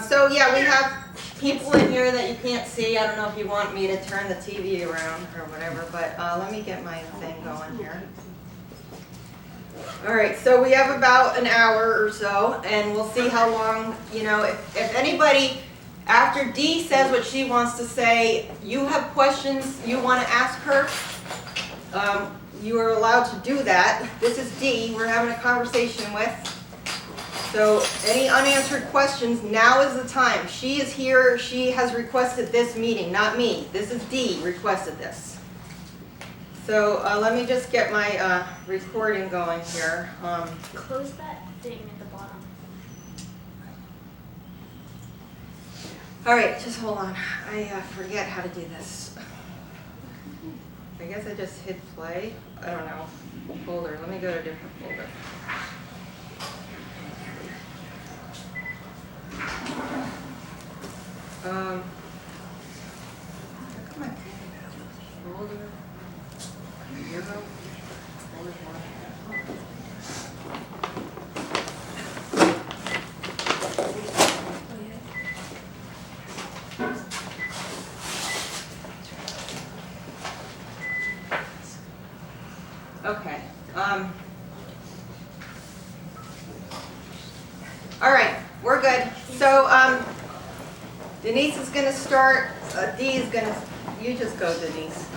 So yeah, we have people in here that you can't see. I don't know if you want me to turn the TV around or whatever, but let me get my thing going here. All right, so we have about an hour or so, and we'll see how long, you know, if anybody, after Dee says what she wants to say, you have questions you want to ask her, you are allowed to do that. This is Dee we're having a conversation with. So any unanswered questions, now is the time. She is here, she has requested this meeting, not me. This is Dee requested this. So let me just get my recording going here. Close that thing at the bottom. All right, just hold on. I forget how to do this. I guess I just hit play. I don't know. Folder. Let me go to a different folder. How come I folder? Zero. Folder one. Okay. All right, we're good. So Denise is going to start. Dee is going to. You just go, Denise.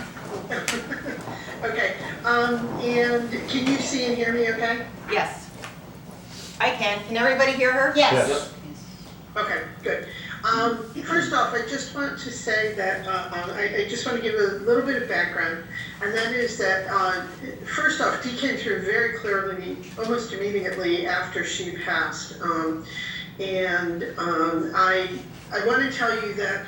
Okay. And can you see and hear me? Okay. Yes, I can. Can everybody hear her? Yes. Okay. Good. First off, I just want to say that I just want to give a little bit of background, and that is that first off, Dee came through very clearly almost immediately after she passed, I want to tell you that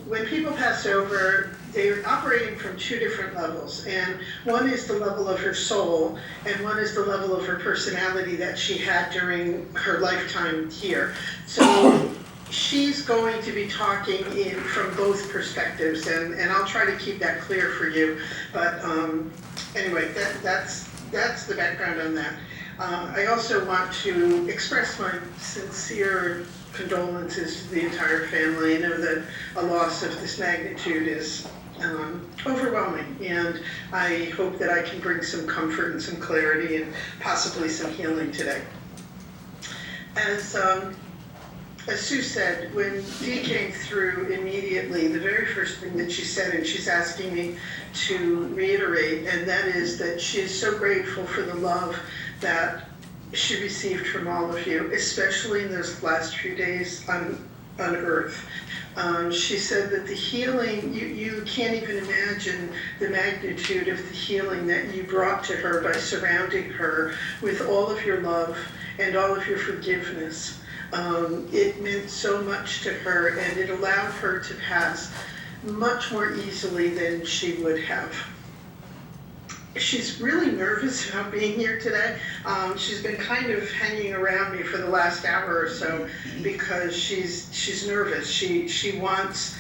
when people pass over, they're operating from two different levels, and one is the level of her soul, and one is the level of her personality that she had during her lifetime here. So she's going to be talking from both perspectives, and I'll try to keep that clear for you. But anyway, that's the background on that. I also want to express my sincere condolences to the entire family. I know that a loss of this magnitude is overwhelming, and I hope that I can bring some comfort and some clarity and possibly some healing today. As Sue said, when Dee came through immediately, the very first thing that she said, and she's asking me to reiterate, and that is that she is so grateful for the love that she received from all of you, especially in those last few days on Earth. She said that the healing, you can't even imagine the magnitude of the healing that you brought to her by surrounding her with all of your love and all of your forgiveness. It meant so much to her, and it allowed her to pass much more easily than she would have. She's really nervous about being here today. She's been kind of hanging around me for the last hour or so because she's nervous. She wants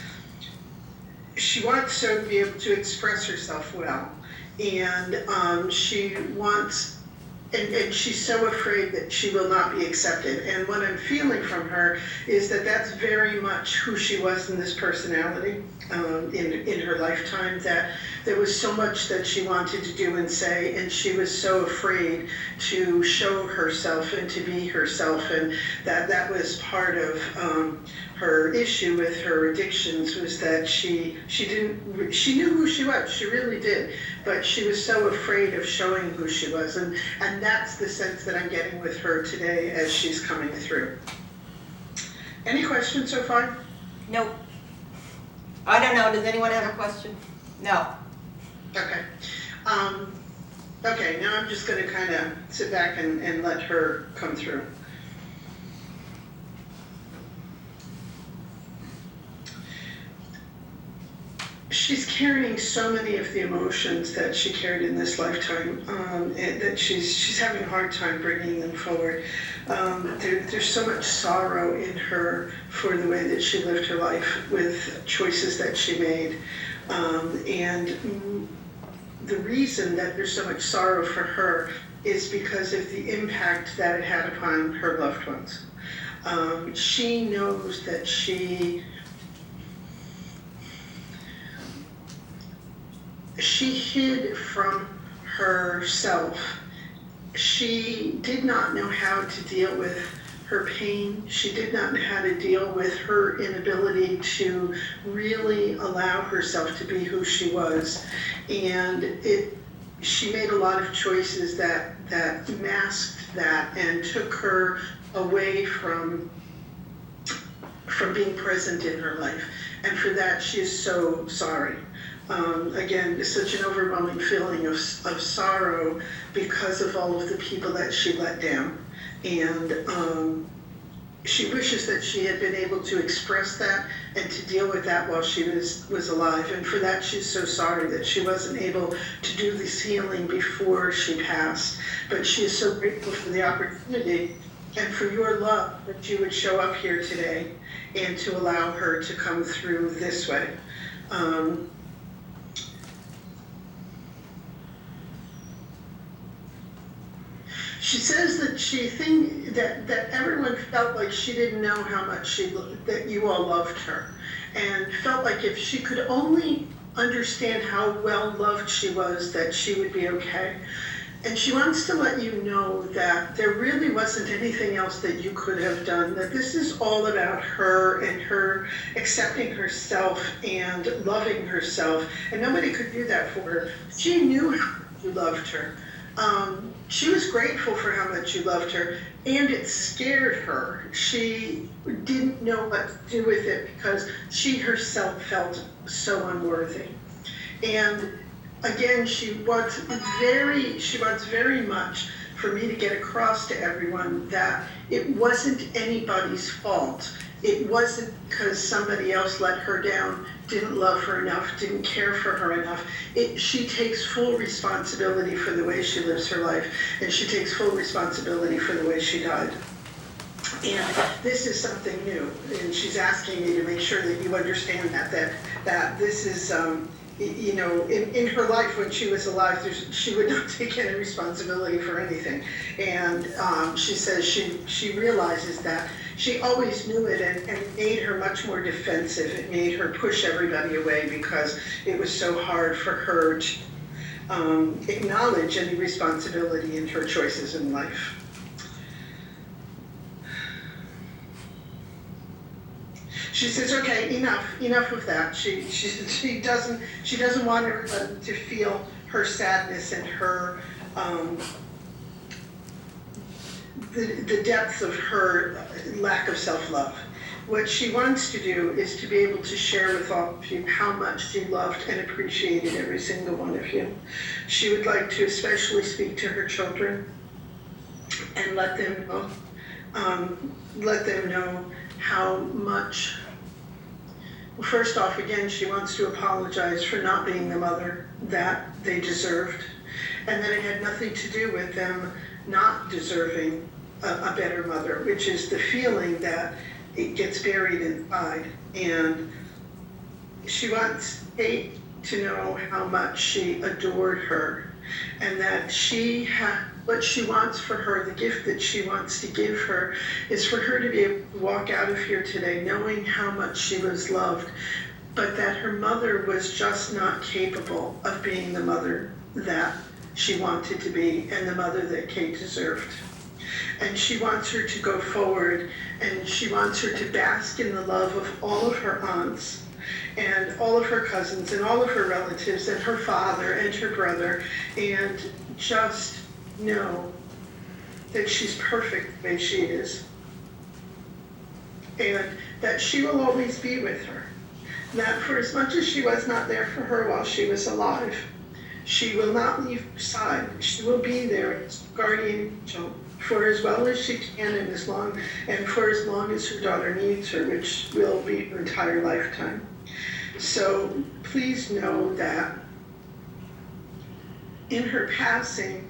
so to be able to express herself well, and she wants. And she's so afraid that she will not be accepted. And what I'm feeling from her is that that's very much who she was in this personality in her lifetime, that there was so much that she wanted to do and say, and she was so afraid to show herself and to be herself, and that was part of her issue with her addictions, was that she knew who she was, she really did, but she was so afraid of showing who she was, and that's the sense that I'm getting with her today as she's coming through. Any questions so far? Nope. I don't know. Does anyone have a question? No. Okay. Okay, now I'm just going to kind of sit back and let her come through. She's carrying so many of the emotions that she carried in this lifetime, and that she's having a hard time bringing them forward. There's so much sorrow in her for the way that she lived her life with choices that she made, and the reason that there's so much sorrow for her is because of the impact that it had upon her loved ones. She knows that she hid from herself. She did not know how to deal with her pain. She did not know how to deal with her inability to really allow herself to be who she was. And she made a lot of choices that masked that and took her away from being present in her life. And for that, she is so sorry. Again, it's such an overwhelming feeling of sorrow because of all of the people that she let down. And she wishes that she had been able to express that and to deal with that while she was alive. And for that, she's so sorry that she wasn't able to do this healing before she passed. But she is so grateful for the opportunity and for your love that you would show up here today and to allow her to come through this way. She says that that everyone felt like she didn't know how much that you all loved her, and felt like if she could only understand how well loved she was, that she would be okay. And she wants to let you know that there really wasn't anything else that you could have done, that this is all about her and her accepting herself and loving herself, and nobody could do that for her. She knew how much you loved her. She was grateful for how much you loved her, and it scared her. She didn't know what to do with it because she herself felt so unworthy. And again, she wants very much for me to get across to everyone that it wasn't anybody's fault. It wasn't because somebody else let her down, didn't love her enough, didn't care for her enough. She takes full responsibility for the way she lives her life, and she takes full responsibility for the way she died. And this is something new, and she's asking me to make sure that you understand that this is, you know, in her life when she was alive, she would not take any responsibility for anything. And she says she realizes that she always knew it, and it made her much more defensive. It made her push everybody away because it was so hard for her to acknowledge any responsibility in her choices in life. She says, okay, enough of that. She doesn't want everybody to feel her sadness and her the depths of her lack of self-love. What she wants to do is to be able to share with all of you how much she loved and appreciated every single one of you. She would like to especially speak to her children and let them know how much. Well, first off, again, she wants to apologize for not being the mother that they deserved, and that it had nothing to do with them not deserving a better mother, which is the feeling that it gets buried inside. And she wants Kate to know how much she adored her, and that what she wants for her, the gift that she wants to give her, is for her to be able to walk out of here today knowing how much she was loved, but that her mother was just not capable of being the mother that she wanted to be and the mother that Kate deserved. And she wants her to go forward, and she wants her to bask in the love of all of her aunts and all of her cousins and all of her relatives and her father and her brother, and just know that she's perfect the way she is, and that she will always be with her. That for as much as she was not there for her while she was alive, she will not leave her side. She will be there as guardian angel for as well as she can, and for as long as her daughter needs her, which will be her entire lifetime. So please know that in her passing,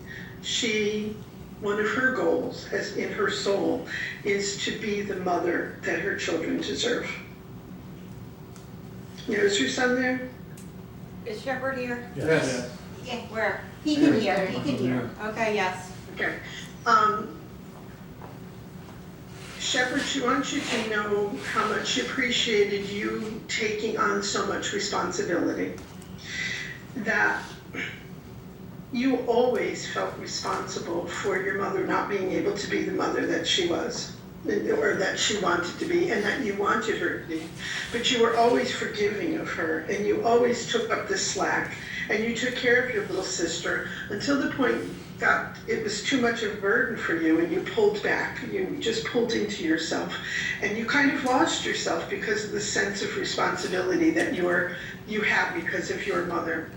one of her goals, as in her soul, is to be the mother that her children deserve. Is your son there? Is Shepherd here? Yes. Yeah, where? He can hear, Okay, yes. Okay. Shepherd, she wants you to know how much she appreciated you taking on so much responsibility. That you always felt responsible for your mother not being able to be the mother that she was, or that she wanted to be, and that you wanted her to be. But you were always forgiving of her, and you always took up the slack, and you took care of your little sister until the point that it was too much of a burden for you, and you pulled back. You just pulled into yourself, and you kind of lost yourself because of the sense of responsibility that you have because of your mother.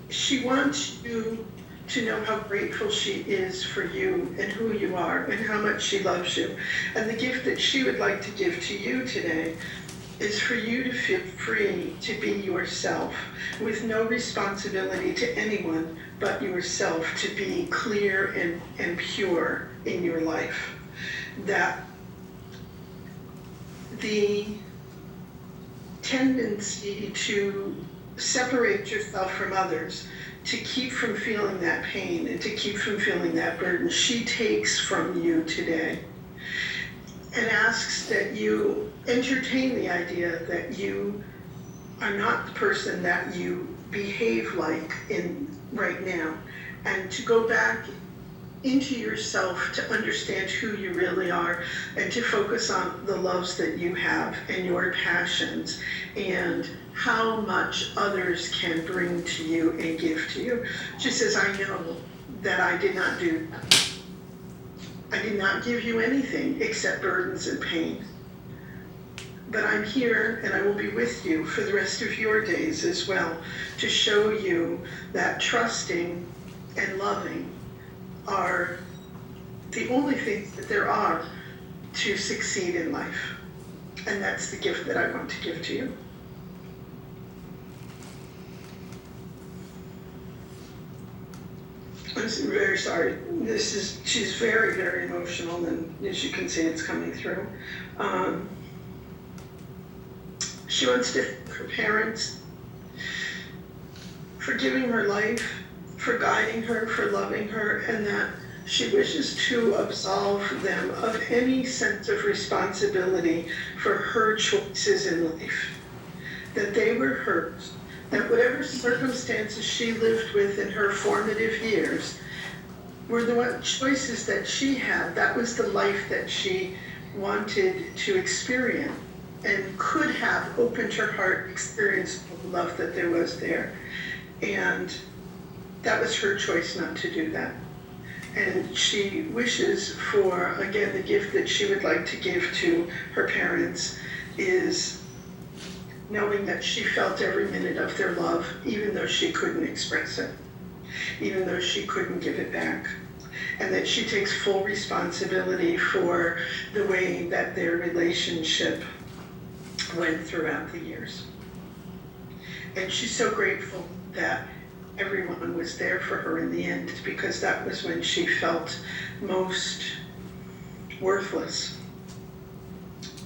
She wants you to know how grateful she is for you and who you are and how much she loves you. And the gift that she would like to give to you today is for you to feel free to be yourself with no responsibility to anyone but yourself, to be clear and pure in your life. That the tendency to separate yourself from others, to keep from feeling that pain and to keep from feeling that burden, she takes from you today, and asks that you entertain the idea that you are not the person that you behave like in right now, and to go back into yourself to understand who you really are, and to focus on the loves that you have and your passions and how much others can bring to you and give to you. She says, I know that I did not do that. I did not give you anything except burdens and pain. But I'm here and I will be with you for the rest of your days as well, to show you that trusting and loving are the only things that there are to succeed in life. And that's the gift that I want to give to you. I'm very sorry. She's very, very emotional, and as you can see, it's coming through. She wants to thank her parents for giving her life, for guiding her, for loving her, and that she wishes to absolve them of any sense of responsibility for her choices in life. That they were hers, that whatever circumstances she lived with in her formative years were the choices that she had. That was the life that she wanted to experience and could have opened her heart, experienced the love that there was there. And that was her choice not to do that. And she wishes for, again, the gift that she would like to give to her parents is knowing that she felt every minute of their love, even though she couldn't express it, even though she couldn't give it back, and that she takes full responsibility for the way that their relationship went throughout the years. And she's so grateful that everyone was there for her in the end, because that was when she felt most worthless.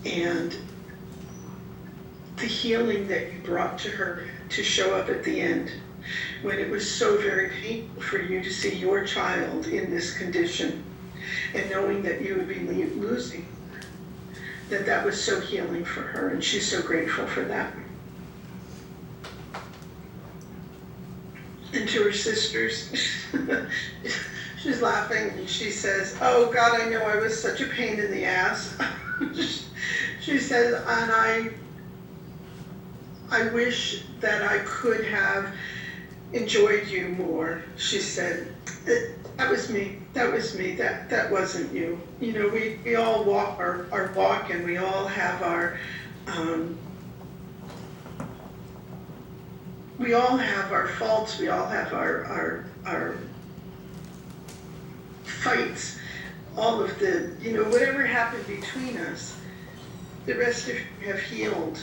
And the healing that you brought to her to show up at the end, when it was so very painful for you to see your child in this condition, and knowing that you would be losing, that was so healing for her, and she's so grateful for that. And to her sisters, she's laughing, and she says, oh God, I know I was such a pain in the ass. She says, and I wish that I could have enjoyed you more. She said, that was me, that wasn't you. You know, we all walk our walk, and we all have our faults, we all have our fights, all of the, you know, whatever happened between us, the rest of you have healed,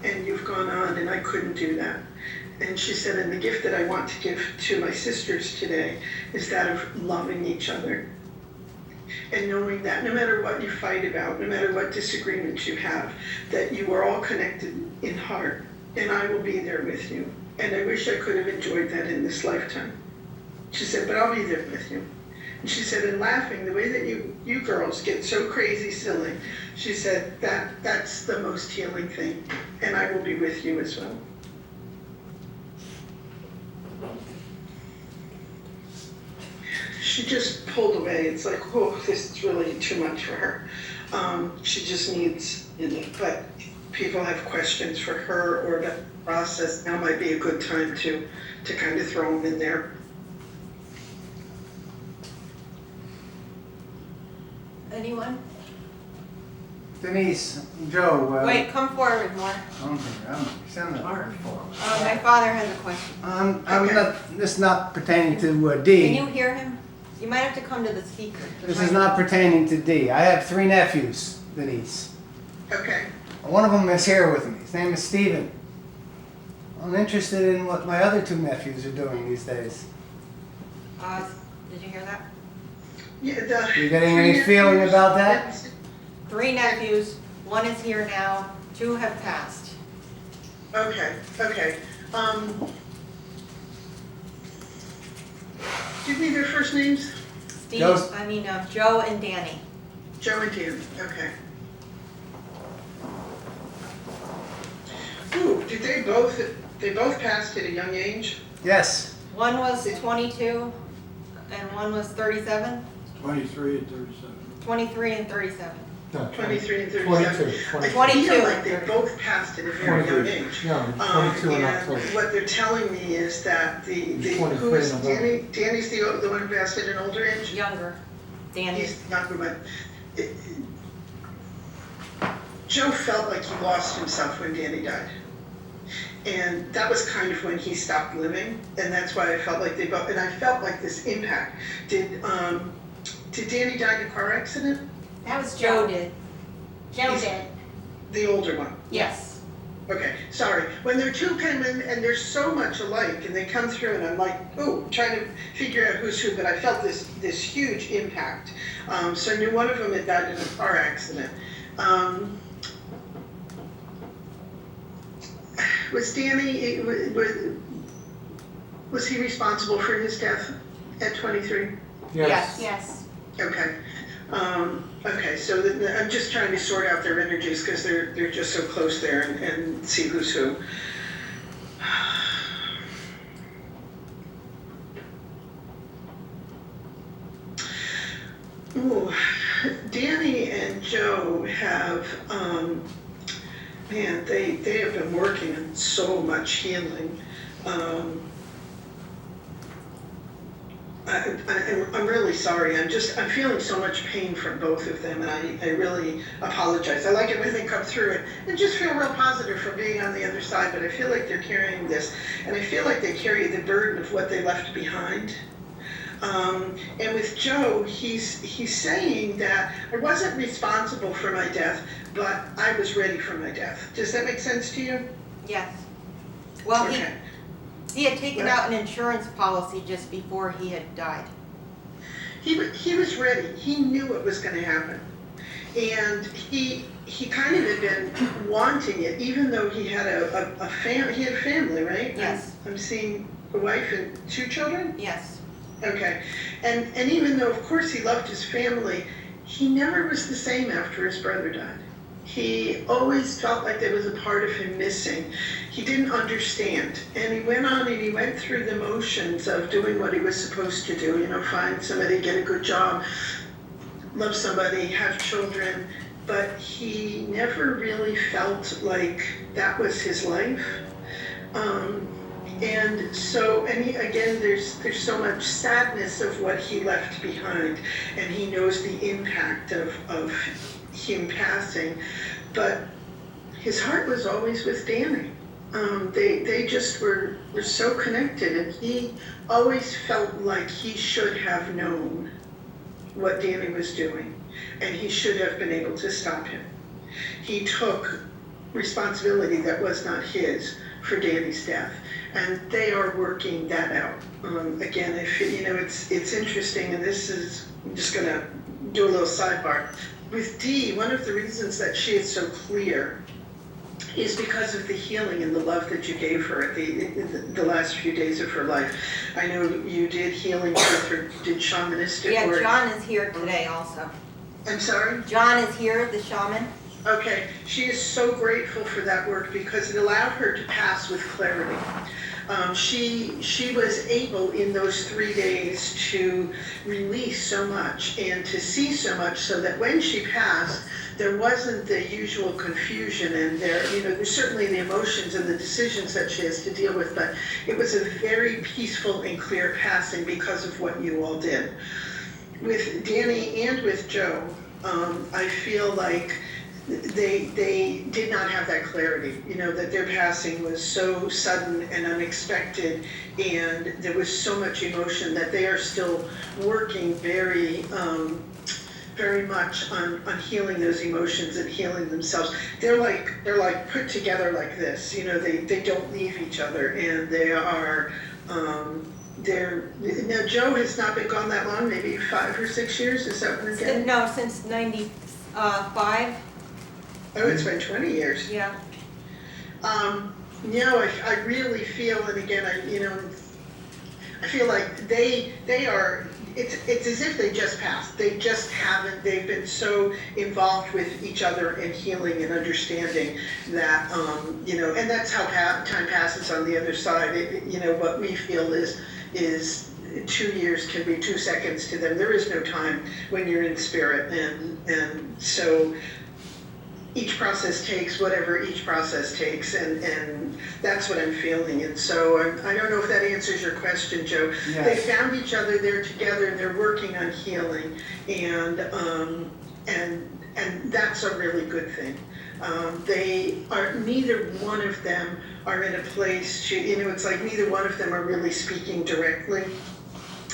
and you've gone on, and I couldn't do that. And she said, and the gift that I want to give to my sisters today is that of loving each other. And knowing that no matter what you fight about, no matter what disagreements you have, that you are all connected in heart, and I will be there with you. and I wish I could have enjoyed that in this lifetime. She said, but I'll be there with you. And she said, and laughing, the way that you girls get so crazy silly, she said, that's the most healing thing, and I will be with you as well. She just pulled away. It's like, oh, this is really too much for her. She just needs, but people have questions for her or the process. Now might be a good time to kind of throw them in there. Anyone? Denise, Joe. Wait, come forward more. My father has a question. I'm not. This is not pertaining to D. Can you hear him? You might have to come to the speaker. This is not pertaining to D. I have 3 nephews, Denise. Okay. One of them is here with me. His name is Stephen. I'm interested in what my other 2 nephews are doing these days. Did you hear that? Yeah, You getting any feeling about that? 3 nephews, 1 is here now, 2 have passed. Okay. Give me their first names. Joe and Danny. Joe and Dan. Okay. Ooh, did they both passed at a young age? Yes. 1 was 22 and 1 was 37? 23 and 37. 23 and 37. No, 23 and 37. 22. 22. I feel like they both passed at a very young 23. age. Yeah, 22 in and October. what they're telling me is that He's 23 who's in November. Danny's the one who passed at an older age? Younger. Danny. He's the younger one. Joe felt like he lost himself when Danny died. And that was kind of when he stopped living, and that's why I felt like they both, and I felt like this impact. Did Danny die in a car accident? That was Joe Joe. did. Joe He's- did. The older one. Yes. Okay, sorry. When their 2 came in and they're so much alike and they come through and I'm like, oh, trying to figure out who's who, but I felt this huge impact. So I knew one of them had died in a car accident. Was Danny, was he responsible for his death at 23? Yes. Yes. Okay. Okay, so I'm just trying to sort out their energies because they're just so close there and see who's who. Ooh, Danny and Joe have, man, they have been working on so much healing. I'm really sorry. I'm feeling so much pain from both of them, and I really apologize. I like it when they come through it and just feel real positive for being on the other side, but I feel like they're carrying this, and I feel like they carry the burden of what they left behind. And with Joe, he's saying that I wasn't responsible for my death, but I was ready for my death. Does that make sense to you? Yes. Well, Okay. he had taken out an insurance policy just before he had died. He was ready. He knew it was going to happen, and he kind of had been wanting it, even though he had a family. He had a family, right? Yes. I'm seeing a wife and 2 children. Yes. Okay, and even though of course he loved his family, he never was the same after his brother died. He always felt like there was a part of him missing. He didn't understand. And he went on and he went through the motions of doing what he was supposed to do, find somebody, get a good job, love somebody, have children. But he never really felt like that was his life. And so, again, there's so much sadness of what he left behind. And he knows the impact of him passing, but his heart was always with Danny. They just were so connected, and he always felt like he should have known what Danny was doing, and he should have been able to stop him. He took responsibility that was not his for Danny's death, and they are working that out. Again, it's interesting, and this is, I'm just gonna do a little sidebar. With Dee, one of the reasons that she is so clear is because of the healing and the love that you gave her at the last few days of her life. I know you did healing with her, did shamanistic Yeah, work. John is here today also. I'm sorry? John is here, the shaman. Okay, she is so grateful for that work because it allowed her to pass with clarity. She was able in those 3 days to release so much and to see so much so that when she passed, there wasn't the usual confusion and there's certainly the emotions and the decisions that she has to deal with, but it was a very peaceful and clear passing because of what you all did. With Danny and with Joe, I feel like they did not have that clarity, that their passing was so sudden and unexpected, and there was so much emotion that they are still working very much on healing those emotions and healing themselves. They're like put together like this, they don't leave each other, and they are now Joe has not been gone that long, maybe 5 or 6 years, is that what we're getting? No, since 95. Oh, it's been 20 years. Yeah. I really feel, and again, I feel like they are, it's as if they just passed. They just haven't, they've been so involved with each other and healing and understanding that, and that's how time passes on the other side. What we feel is 2 years can be 2 seconds to them. There is no time when you're in spirit, and so each process takes whatever each process takes, and that's what I'm feeling. And so I don't know if that answers your question, Joe. Yes. They found each other, they're together, they're working on healing, and that's a really good thing. Neither one of them are in a place to, it's like neither one of them are really speaking directly.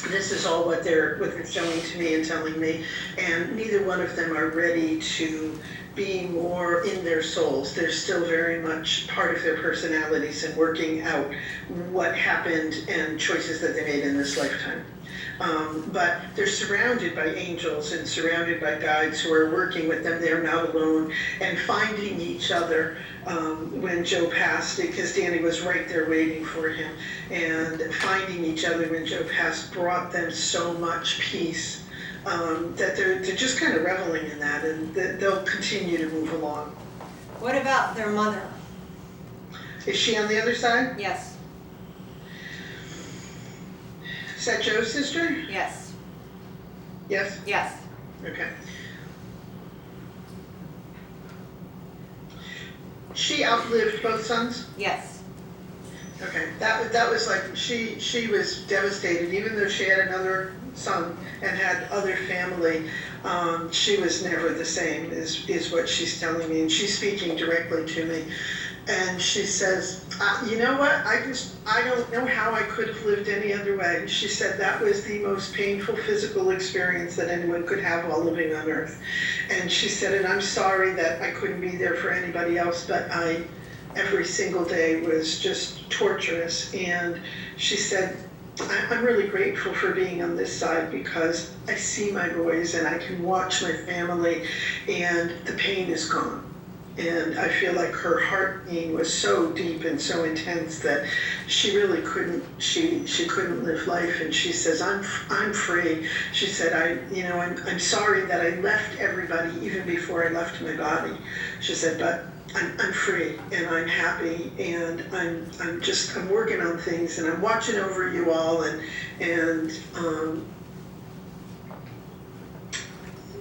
This is all what they're showing to me and telling me, and neither one of them are ready to be more in their souls. They're still very much part of their personalities and working out what happened and choices that they made in this lifetime. But they're surrounded by angels and surrounded by guides who are working with them. They're not alone, and finding each other when Joe passed, because Danny was right there waiting for him, and finding each other when Joe passed brought them so much peace that they're just kind of reveling in that, and they'll continue to move along. What about their mother? Is she on the other side? Yes. Is that Joe's sister? Yes. Yes? Yes. Okay. She outlived both sons? Yes. Okay, that was like, she was devastated, even though she had another son and had other family, she was never the same, is what she's telling me, and she's speaking directly to me. And she says, you know what, I don't know how I could have lived any other way. She said that was the most painful physical experience that anyone could have while living on earth. And she said, and I'm sorry that I couldn't be there for anybody else, but every single day was just torturous. And she said, I'm really grateful for being on this side because I see my boys and I can watch my family, and the pain is gone. And I feel like her heart pain was so deep and so intense that she really couldn't, she couldn't live life. And she says, I'm free. She said, I'm sorry that I left everybody even before I left my body. She said, but I'm free and I'm happy, and I'm working on things, and I'm watching over you all, and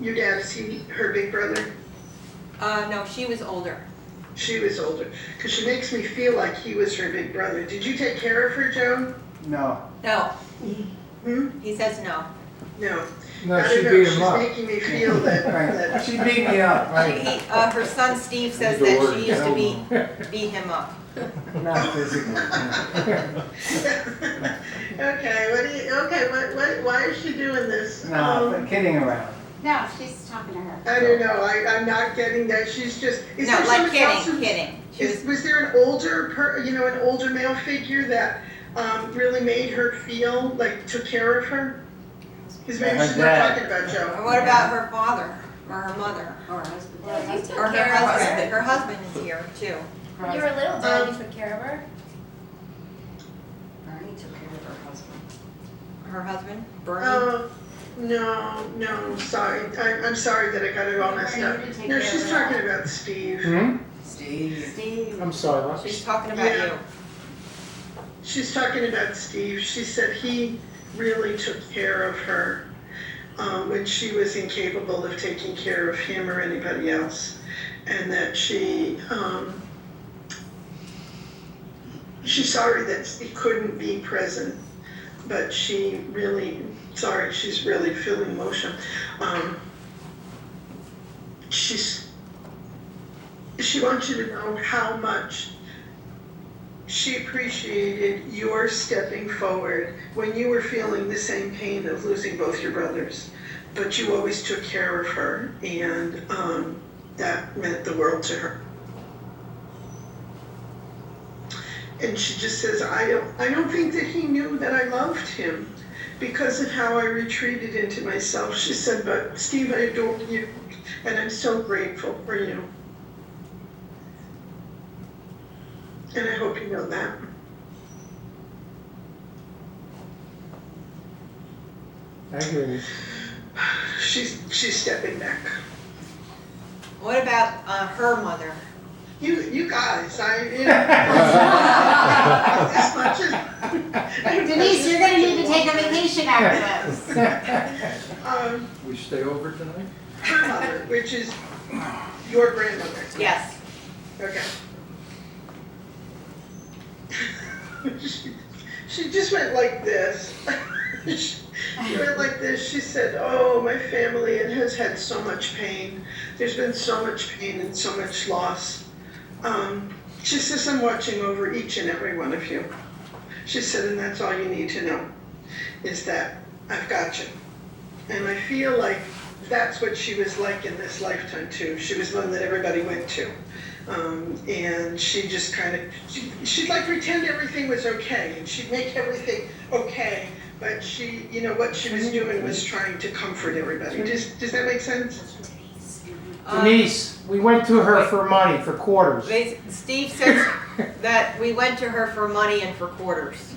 your dad, is he her big brother? No, she was older. She was older, because she makes me feel like he was her big brother. Did you take care of her, Joe? No. No. Hmm? He says no. No. No, I she don't know, beat him she's up. making me feel that, Right. She beat me up, right? Her son Steve says that she used to beat him up. Not physically. why is she doing this? No, but kidding around. No, she's talking to her. I don't know, I'm not getting that, she's just, is No, there like somebody else kidding, who's- kidding. She was, Was there an older male figure that really made her feel like took care of her? Because maybe Her she's not dad. talking about Joe. what about her father? or her mother, Or her husband. Yeah, you took or her care of husband. her. Her husband is here too. When you were little, Dad, you took care of her. Bernie took care of her husband. Her husband, Bernie. Oh, no, sorry. I'm sorry that I got it all messed up. You didn't take No, care she's of talking that. about Steve. Steve. I'm sorry, what? She's talking about Yeah. you. She's talking about Steve. She said he really took care of her when she was incapable of taking care of him or anybody else. And that she's sorry that he couldn't be present, but she's really feeling emotion. She wants you to know how much she appreciated your stepping forward when you were feeling the same pain of losing both your brothers, but you always took care of her, and that meant the world to her. And she just says, I don't think that he knew that I loved him because of how I retreated into myself. She said, but Steve, I adore you, and I'm so grateful for you. And I hope you know that. I hear you. She's stepping back. What about her mother? You guys, as much as Denise, you're gonna need to take a vacation after this. We stay over tonight? her mother, which is your grandmother. Yes. Okay. She just went like this. She went like this. She said, oh, my family, it has had so much pain. There's been so much pain and so much loss. She says, I'm watching over each and every one of you. She said, and that's all you need to know, is that I've got you. And I feel like that's what she was like in this lifetime too. She was one that everybody went to. And she just kind of, she'd like pretend everything was okay, and she'd make everything okay, but she, you know, what she was doing was trying to comfort everybody. Does that make sense? Denise, we went to her for money, for quarters. Steve says that we went to her for money and for quarters.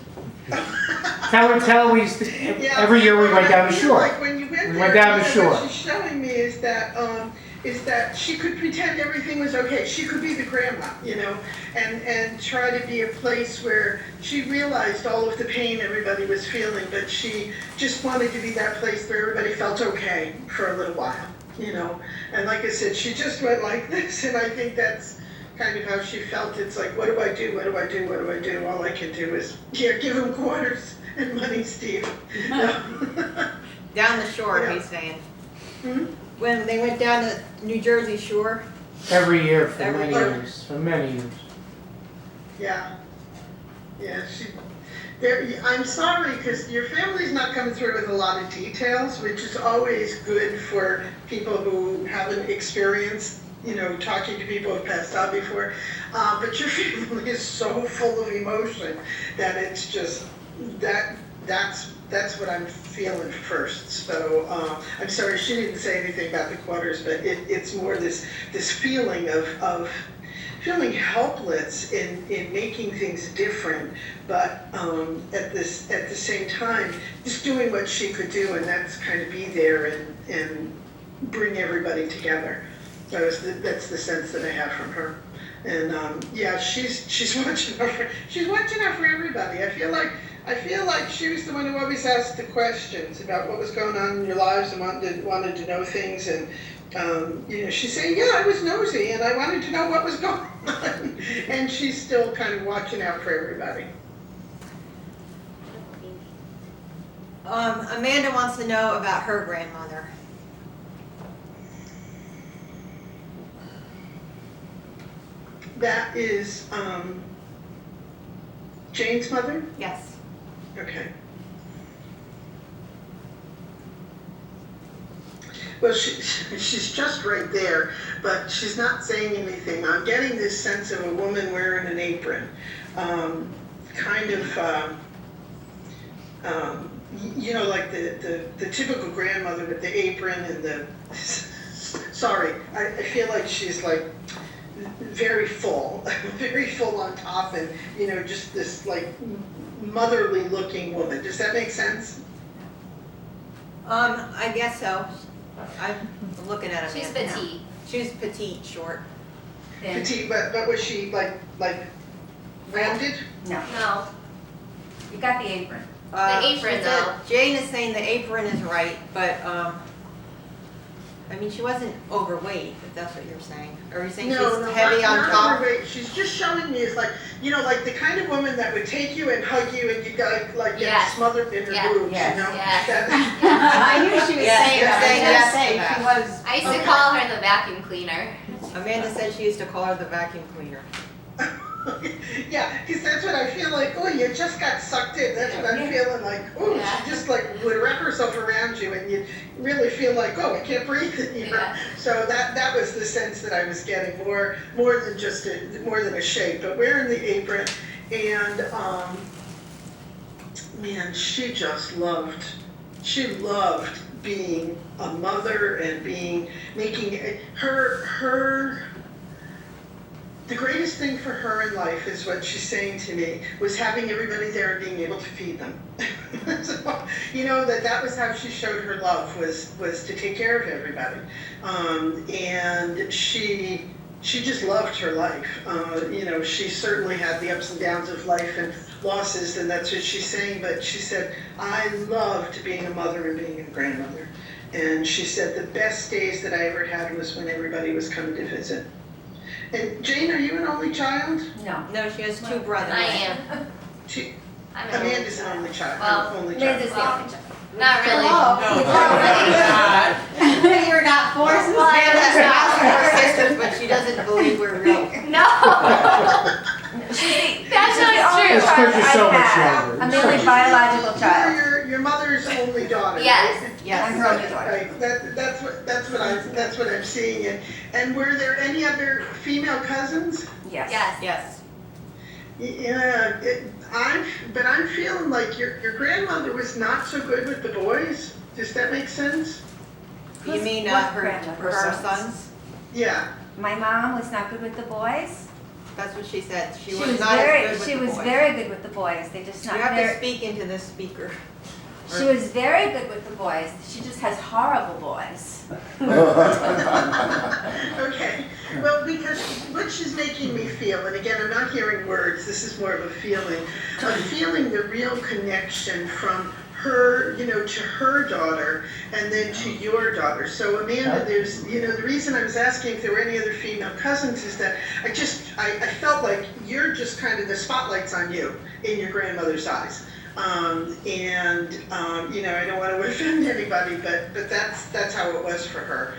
Tell her every year we went down the I feel shore. like when you went We there, went down the shore. What she's showing me is that she could pretend everything was okay. She could be the grandma, you know, and try to be a place where she realized all of the pain everybody was feeling, but she just wanted to be that place where everybody felt okay for a little while, you know. And like I said, she just went like this, and I think that's kind of how she felt. It's like, what do I do? What do I do? What do I do? All I can do is, give him quarters and money, Steve. Down the shore, Yeah. he's saying. Hmm? When they went down to New Jersey shore, Every year for Every many year. years, for many years. Yeah, I'm sorry, because your family's not coming through with a lot of details, which is always good for people who haven't experienced, you know, talking to people who've passed out before. But your family is so full of emotion that it's just, that's what I'm feeling first. So I'm sorry, she didn't say anything about the quarters, but it's more this feeling of feeling helpless in making things different, but at the same time, just doing what she could do, and that's kind of be there and bring everybody together. That's the sense that I have from her. And yeah, she's watching out for everybody. I feel like she was the one who always asked the questions about what was going on in your lives and wanted to know things. And you know, she's saying, yeah, I was nosy and I wanted to know what was going on. And she's still kind of watching out for everybody. Amanda wants to know about her grandmother. That is Jane's mother? Yes. Okay. Well, she's just right there, but she's not saying anything. I'm getting this sense of a woman wearing an apron. You know, like the typical grandmother with the apron and the sorry, I feel like she's like very full, very full on top and, just this like motherly looking woman. Does that make sense? I guess so. I'm looking at She's Amanda now. petite. She's petite, short. Then- Petite, but was she like rounded? No, No, you got the apron. She apron, said- though. Jane is saying the apron is right, but, I mean, she wasn't overweight, if that's what you're saying. Or are you saying she's heavy on not top? overweight. She's just showing me as like, like the kind of woman that would take you and hug you and you got like get Yes. smothered in her Yes. boobs, Yes. Yes. That- I knew she was Yeah, saying you're that. saying I was yes to saying that. she was. I used to Okay. call her the vacuum cleaner. Amanda said she used to call her the vacuum cleaner. Yeah, because that's what I feel like, oh, you just got sucked in. That's what I'm feeling like, oh, Yeah. she just like would wrap herself around you and you really feel like, oh, I can't breathe anymore. Yeah. So that was the sense that I was getting, more than just more than a shape, but wearing the apron. And, man, she loved being a mother and making the greatest thing for her in life is what she's saying to me, was having everybody there and being able to feed them. So, that was how she showed her love, was to take care of everybody. And she just loved her life. She certainly had the ups and downs of life and losses, and that's what she's saying, but she said, I loved being a mother and being a grandmother. And she said the best days that I ever had was when everybody was coming to visit. And Jane, are you an only child? No. No, she has two brothers. I am. She, I'm an Amanda's an only child. Well, only Amanda's child. the only child. Not really. You're not forced. Amanda has her sisters, but she doesn't believe we're real. No. That's not true. Just put yourself so much younger. I'm the only biological child. You're your mother's only daughter. Yes. right? Yes. I'm her only daughter. Right, that's what I'm seeing. And were there any other female cousins? Yes. Yes. Yes. Yeah, I'm feeling like your grandmother was not so good with the boys. Does that make sense? You mean What her grandmother? sons? Yeah. My mom was not good with the boys. That's what she said. She She was was not very, as good she with the was boys. very good with the boys. They just You not have to very. speak into this speaker. She was very good with the boys. She just has horrible boys. Okay, well, because what she's making me feel, and again, I'm not hearing words, this is more of a feeling the real connection from her, to her daughter, and then to your daughter. So Amanda, there's, the reason I was asking if there were any other female cousins is that I felt like you're just kind of, the spotlight's on you in your grandmother's eyes. I don't want to offend anybody, but that's how it was for her.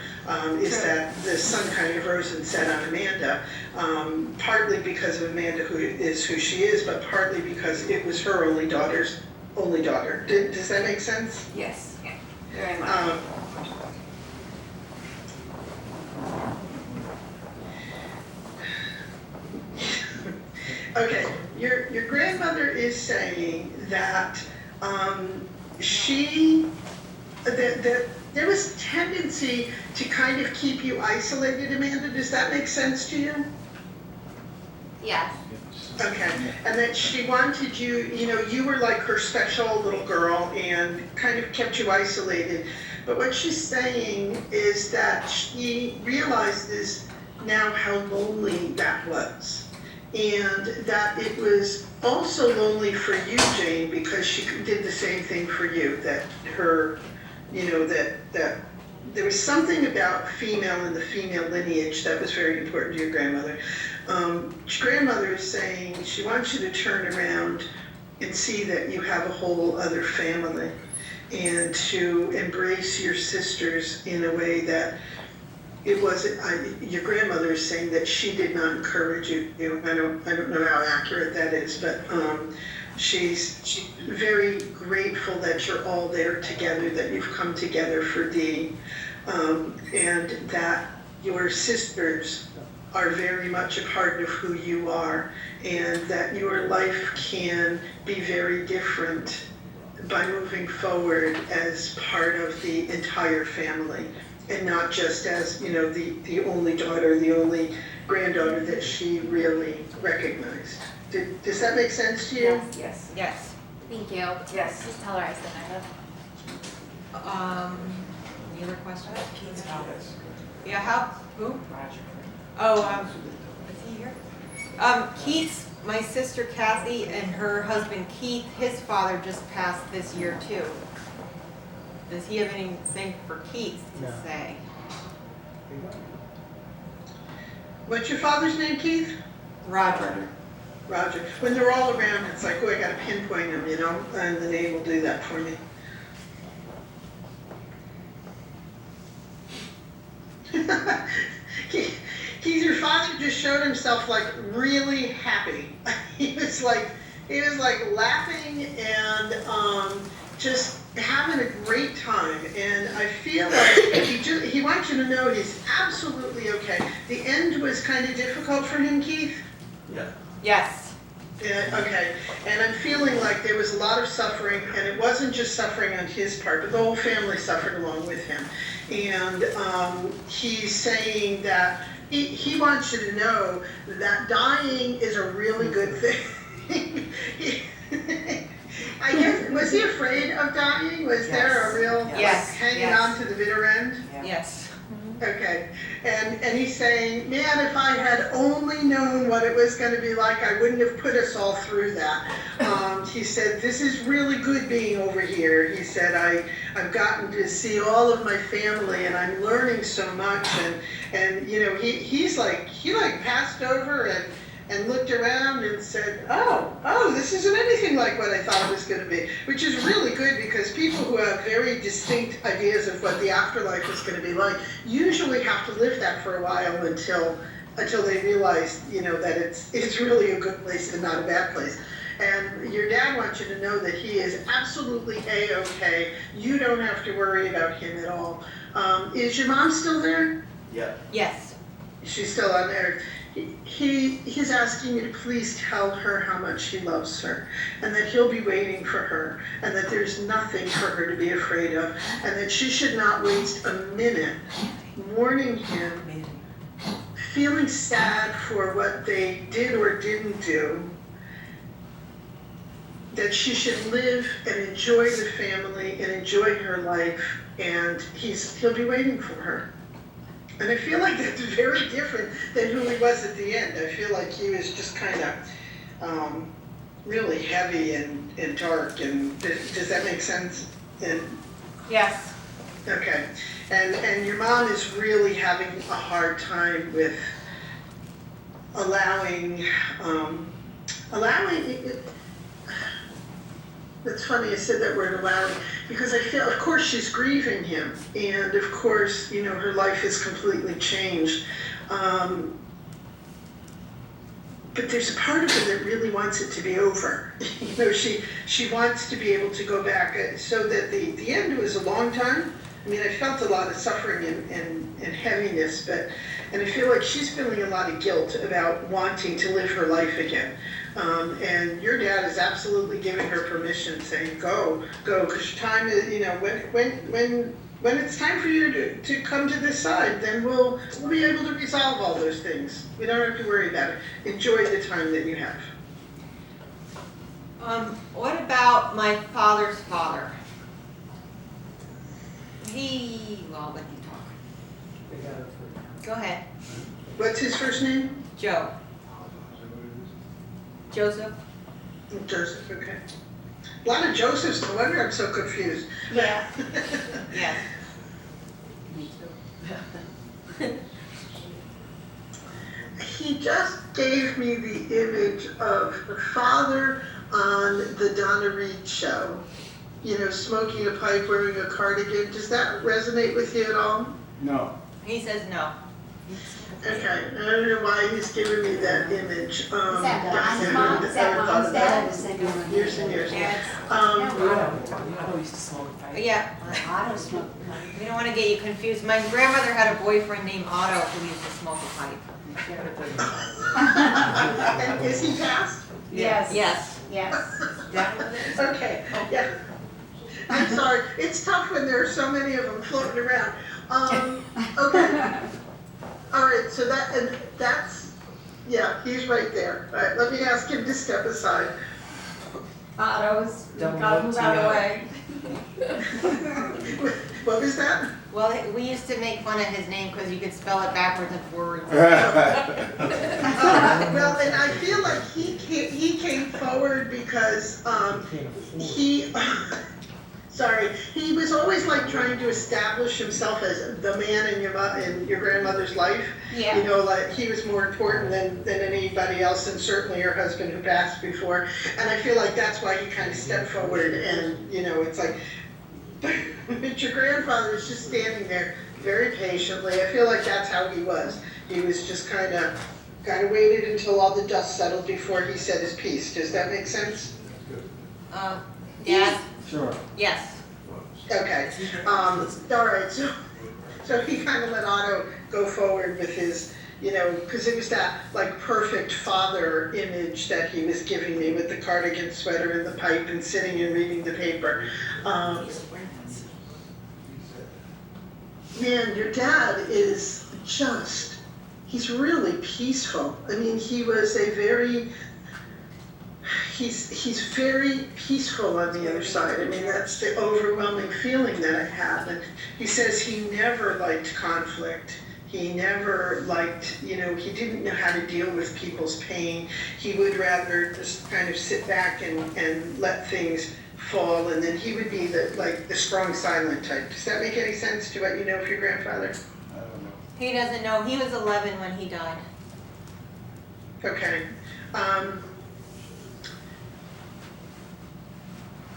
Is that the sun kind of rose and set on Amanda, partly because of Amanda who is who she is, but partly because it was her only daughter's only daughter. Does that make sense? Yes. Very much. Okay, your grandmother is saying that that there was tendency to kind of keep you isolated, Amanda. Does that make sense to you? Yes. Okay, and that she wanted you, you were like her special little girl and kind of kept you isolated. But what she's saying is that she realizes now how lonely that was. And that it was also lonely for you, Jane, because she did the same thing for you, that her, that there was something about female in the female lineage that was very important to your grandmother. Your grandmother is saying she wants you to turn around and see that you have a whole other family and to embrace your sisters in a way that it wasn't. Your grandmother is saying that she did not encourage you. I don't know how accurate that is, but she's very grateful that you're all there together, that you've come together for Dee, and that your sisters are very much a part of who you are, and that your life can be very different by moving forward as part of the entire family. and not just as, the only daughter, the only granddaughter that she really recognized. Does that make sense to you? Yes. Yes. Thank you. Yes. Just tell her I said that. Any other questions? Keith's brothers. Yeah, how, who? Roger. Oh, is he here? Keith's, my sister Kathy and her husband Keith, his father just passed this year too. Does he have anything for Keith to No. say? What's your father's name, Keith? Roger. Roger. When they're all around, it's like, oh, I gotta pinpoint them, and the name will do that for me. Keith, your father just showed himself like really happy. He was like laughing and just having a great time. And I feel like he wants you to know he's absolutely okay. The end was kind of difficult for him, Keith. Yeah. Yes. Yeah, okay, and I'm feeling like there was a lot of suffering, and it wasn't just suffering on his part, but the whole family suffered along with him. And he's saying that he wants you to know that dying is a really good thing. I guess, was he afraid of dying? Was there a real Yes. hanging Yes. on to the bitter end? Yes. Okay, and he's saying, man, if I had only known what it was going to be like, I wouldn't have put us all through that. He said, this is really good being over here. He said, I've gotten to see all of my family, and I'm learning so much. And he passed over and looked around and said, oh, this isn't anything like what I thought it was going to be, which is really good because people who have very distinct ideas of what the afterlife is going to be like usually have to live that for a while until they realize, that it's really a good place and not a bad place. And your dad wants you to know that he is absolutely A-okay. You don't have to worry about him at all. Is your mom still there? Yeah. Yes. She's still on there. He's asking you to please tell her how much he loves her, and that he'll be waiting for her, and that there's nothing for her to be afraid of, and that she should not waste a minute mourning him, feeling sad for what they did or didn't do, that she should live and enjoy the family and enjoy her life, and he'll be waiting for her. And I feel like that's very different than who he was at the end. I feel like he was just kind of really heavy and dark. And does that make sense? And, Yes. okay. And your mom is really having a hard time with allowing. It's funny I said that word allowing, because I feel, of course, she's grieving him, and of course, her life has completely changed. But there's a part of her that really wants it to be over. She wants to be able to go back, so that the end was a long time. I mean, I felt a lot of suffering and heaviness, and I feel like she's feeling a lot of guilt about wanting to live her life again. And your dad is absolutely giving her permission, saying, go, because time is, when it's time for you to come to this side, then we'll be able to resolve all those things. We don't have to worry about it. Enjoy the time that you have. What about my father's father? Let me talk. Go ahead. What's his first name? Joe. Joseph. Joseph, okay. A lot of Josephs, no wonder I'm so confused. Yeah. Yes. He just gave me the image of the father on the Donna Reed show, smoking a pipe, wearing a cardigan. Does that resonate with you at all? No. He says no. Okay, I don't know why he's giving me that image. Is that Don's mom? Is that mom's dad? Years and years. Yeah. Otto used to smoke a pipe. Yeah. Otto smoked a pipe. We don't want to get you confused. My grandmother had a boyfriend named Otto who used to smoke a pipe. And is he passed? Yes. Yes. Yes. Okay, yeah. I'm sorry, it's tough when there are so many of them floating around. Okay. All right, so that's, yeah, he's right there. All right, let me ask him to step aside. Otto's, Don't gotta look move too out of the loud. way. What was that? Well, we used to make fun of his name because you could spell it backwards and forwards. Well, and I feel like he came forward because, he, sorry, he was always like trying to establish himself as the man in your grandmother's life. Yeah. You know, like he was more important than anybody else, and certainly her husband who passed before. And I feel like that's why he kind of stepped forward, and you know, it's like, but your grandfather is just standing there very patiently. I feel like that's how he was. He was just kind of waited until all the dust settled before he said his piece. Does that make sense? Dad? Sure. Yes. Okay. All right. So he kind of let Otto go forward with his, you know, because it was that like perfect father image that he was giving me with the cardigan sweater and the pipe and sitting and reading the paper. Man, your dad is just, he's really peaceful. I mean, he was a very, he's very peaceful on the other side. I mean, that's the overwhelming feeling that I have. And he says he never liked conflict. He never liked, you know, he didn't know how to deal with people's pain. He would rather just kind of sit back and let things fall, and then he would be the strong silent type. Does that make any sense to what you know of your grandfather? I don't know. He doesn't know. He was 11 when he died. Okay.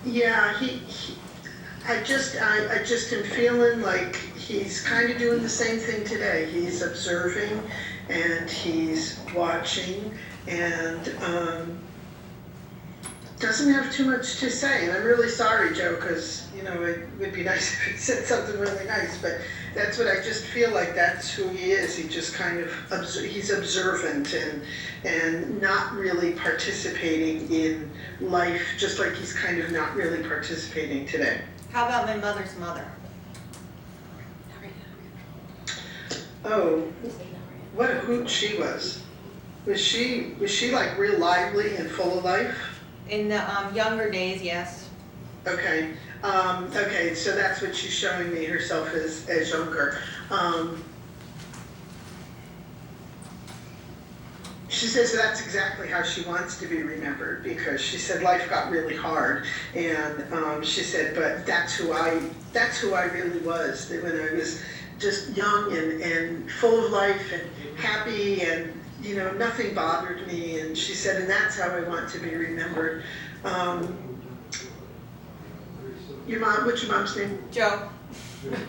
Yeah, I just am feeling like he's kind of doing the same thing today. He's observing and he's watching and doesn't have too much to say. And I'm really sorry, Joe, because, you know, it would be nice if it said something really nice, but that's what I just feel like that's who he is. He just kind of, he's observant and not really participating in life, just like he's kind of not really participating today. How about my mother's mother? Oh, what a hoot she was. Was she like real lively and full of life? In the younger days, yes. Okay. Okay, so that's what she's showing me herself as younger. She says that's exactly how she wants to be remembered, because she said life got really hard, and she said, but that's who I really was when I was just young and full of life and happy, and you know, nothing bothered me. And she said, and that's how I want to be remembered. Your mom, what's your mom's name? Joe.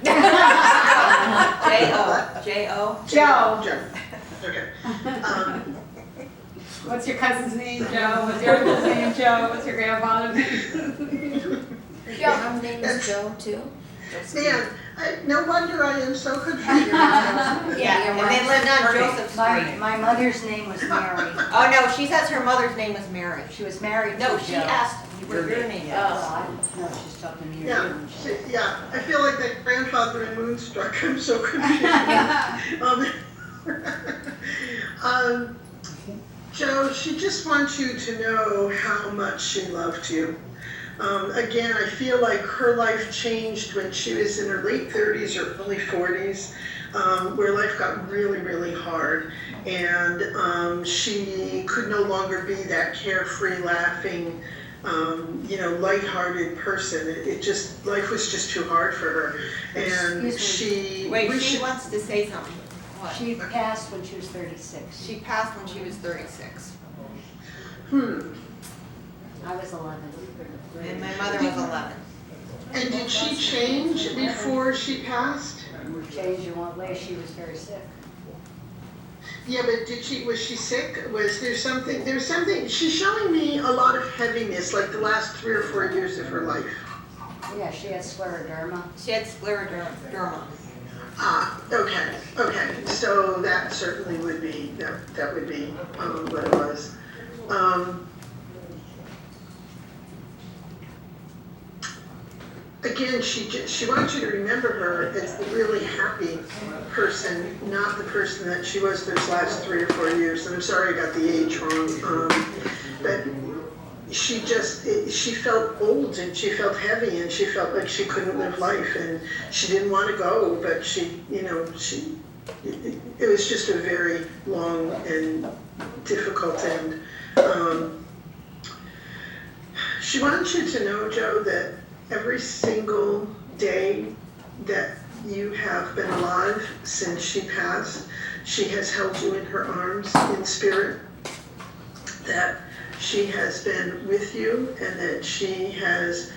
J-O. J-O. Joe. Joe. Okay. What's your cousin's name, Joe? What's your uncle's name, Joe? What's your grandfather's name? Your mom's name is Joe too? Man, no wonder I am so confused. Yeah, and they lived on Joseph Street. My mother's name was Mary. Oh, no, she says her mother's name was Mary. She was married to No, Joe. she asked what your name is. Oh, I don't know, she's talking to you. Yeah, yeah, I feel like that grandfather in Moonstruck, I'm so confused. Joe, she just wants you to know how much she loved you. Again, I feel like her life changed when she was in her late 30s or early 40s, where life got really, really hard. And she could no longer be that carefree, laughing, you know, lighthearted person. Life was just too hard for her. And she Wants to say something. What? She passed when she was 36. She passed when she was 36. I was 11. And my mother was 11. And did she change before she passed? Changed in what way? She was very sick. Yeah, but was she sick? Was there something, she's showing me a lot of heaviness, like the last 3 or 4 years of her life. Yeah, she had scleroderma. She had scleroderma. Ah, okay, so that certainly would be, that would be what it was. again, she wants you to remember her as the really happy person, not the person that she was those last 3 or 4 years. And I'm sorry I got the age wrong, but she felt old and she felt heavy and she felt like she couldn't live life and she didn't want to go, but it was just a very long and difficult end. She wants you to know, Joe, that every single day that you have been alive since she passed, she has held you in her arms in spirit, that she has been with you and that she has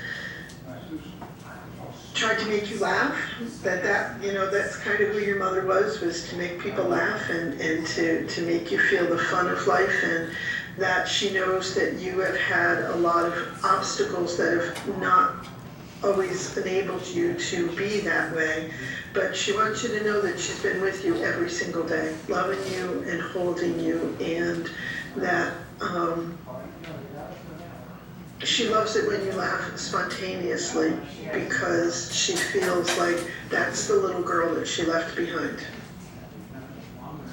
tried to make you laugh, that's kind of who your mother was to make people laugh and to make you feel the fun of life, and that she knows that you have had a lot of obstacles that have not always enabled you to be that way, but she wants you to know that she's been with you every single day, loving you and holding you, and that she loves it when you laugh spontaneously because she feels like that's the little girl that she left behind.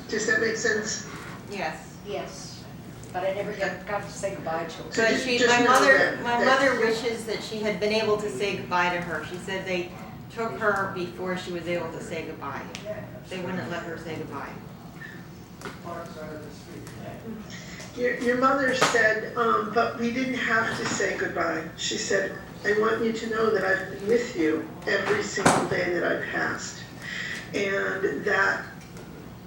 Does that make sense? Yes. Yes, but I never got to say goodbye to her. So But just my know mother wishes that she had been able to say goodbye to her. She said they took her before she was able to say goodbye. They wouldn't let her say goodbye. Your mother said, but we didn't have to say goodbye. She said, I want you to know that I've been with you every single day that I've passed. And that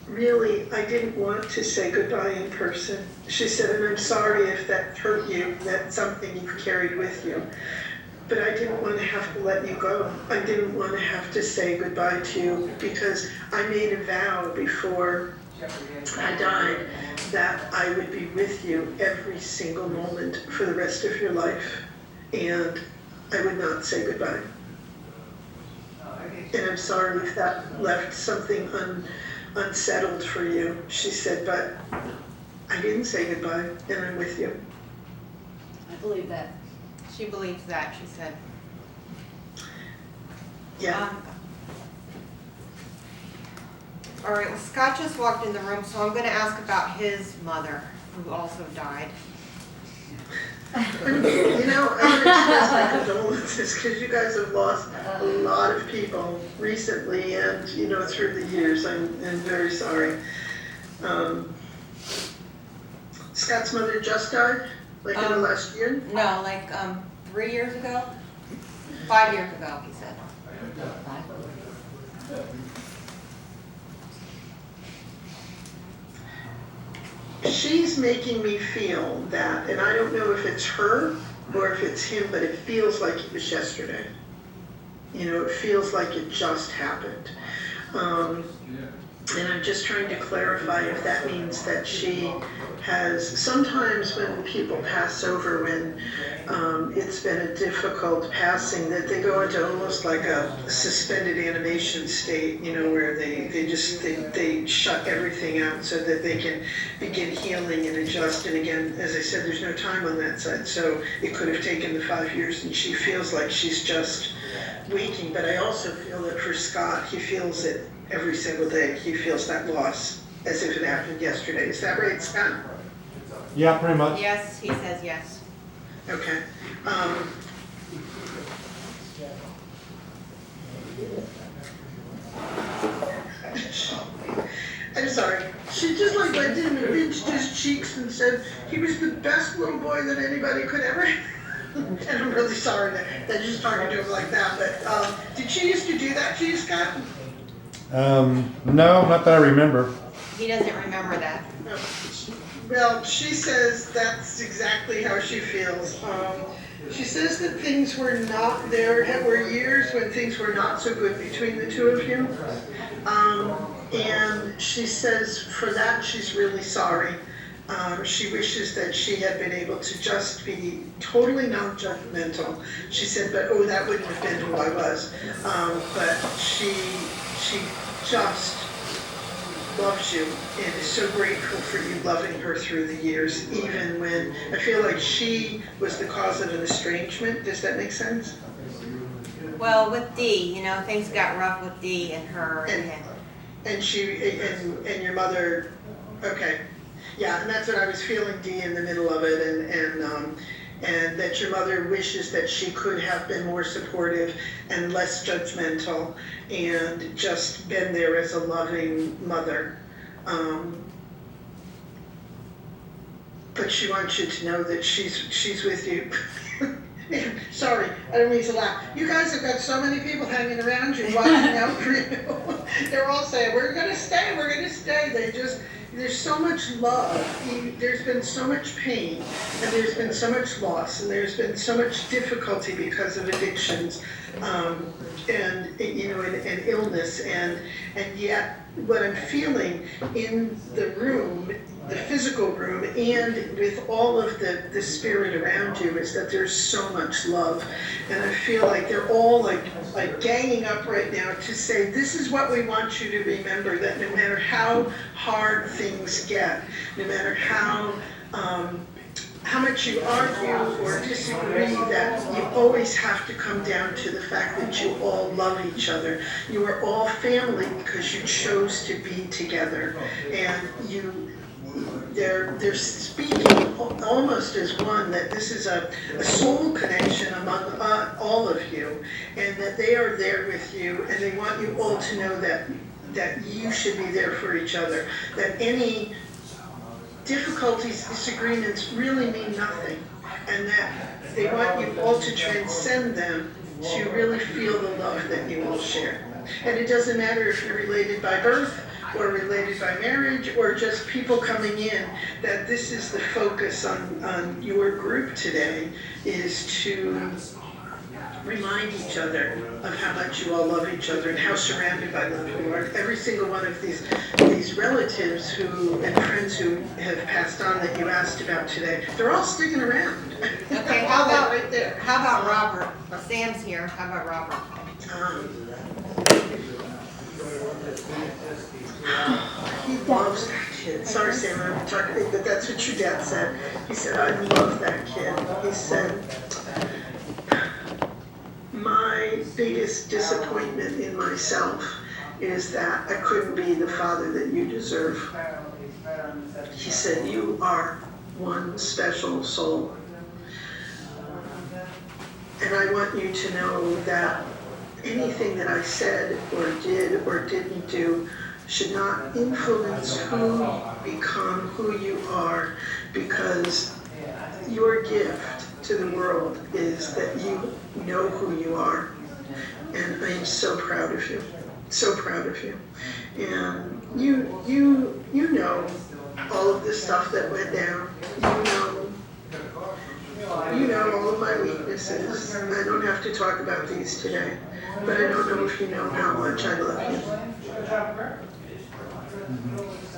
really, I didn't want to say goodbye in person. She said, and I'm sorry if that hurt you, that's something you've carried with you. But I didn't want to have to let you go. I didn't want to have to say goodbye to you because I made a vow before I died that I would be with you every single moment for the rest of your life, and I would not say goodbye. And I'm sorry if that left something unsettled for you. She said, but I didn't say goodbye, and I'm with you. I believe that. She believes that, she said. Yeah. All right, well, Scott just walked in the room, so I'm going to ask about his mother, who also died. I want to express my condolences because you guys have lost a lot of people recently and, through the years. I'm very sorry. Scott's mother just died, like in the last year? No, like 3 years ago? 5 years ago, he said. She's making me feel that, and I don't know if it's her or if it's him, but it feels like it was yesterday. It feels like it just happened. And I'm just trying to clarify if that means that she has, sometimes when people pass over, when it's been a difficult passing, that they go into almost like a suspended animation state, where they shut everything out so that they can begin healing and adjust. And again, as I said, there's no time on that side, so it could have taken the 5 years, and she feels like she's just waking. But I also feel that for Scott, he feels it every single day. He feels that loss as if it happened yesterday. Is that right, Scott? Yeah, pretty much. Yes, he says yes. Okay. I'm sorry. She just like went in and pinched his cheeks and said he was the best little boy that anybody could ever. And I'm really sorry that you're talking to him like that. But did she used to do that to you, Scott? No, not that I remember. He doesn't remember that. No. Well, she says that's exactly how she feels. She says that things were not, there were years when things were not so good between the two of you. And she says for that she's really sorry. She wishes that she had been able to just be totally non-judgmental. She said, but that wouldn't have been who I was. But she just loves you and is so grateful for you loving her through the years, even when I feel like she was the cause of an estrangement. Does that make sense? Well, with Dee, you know, things got rough with Dee and her and him. And and your mother, okay. Yeah, and that's what I was feeling, Dee, in the middle of it, and that your mother wishes that she could have been more supportive and less judgmental and just been there as a loving mother. But she wants you to know that she's with you. Sorry, I don't mean to laugh. You guys have got so many people hanging around you, watching out for you. They're all saying, we're gonna stay, we're gonna stay. There's so much love. There's been so much pain, and there's been so much loss, and there's been so much difficulty because of addictions, and illness, and yet what I'm feeling in the room, the physical room, and with all of the spirit around you is that there's so much love. And I feel like they're all like ganging up right now to say, this is what we want you to remember, that no matter how hard things get, no matter how much you argue or disagree, that you always have to come down to the fact that you all love each other. You are all family because you chose to be together, and they're speaking almost as one, that this is a soul connection among all of you, and that they are there with you, and they want you all to know that you should be there for each other, that any difficulties, disagreements really mean nothing, and that they want you all to transcend them, to really feel the love that you all share. And it doesn't matter if you're related by birth or related by marriage or just people coming in, that this is the focus on your group today, is to remind each other of how much you all love each other and how surrounded by love you are. Every single one of these relatives and friends who have passed on that you asked about today, they're all sticking around. Okay, how about right there? How about Robert? Well, Sam's here. How about Robert? He loves that kid. Sorry, Sam, I'm talking, but that's what your dad said. He said, I love that kid. He said, my biggest disappointment in myself is that I couldn't be the father that you deserve. He said, you are one special soul. And I want you to know that anything that I said or did or didn't do should not influence become who you are, because your gift to the world is that you know who you are. And I am so proud of you, so proud of you. And you know all of the stuff that went down. You know all of my weaknesses. I don't have to talk about these today, but I don't know if you know how much I love you.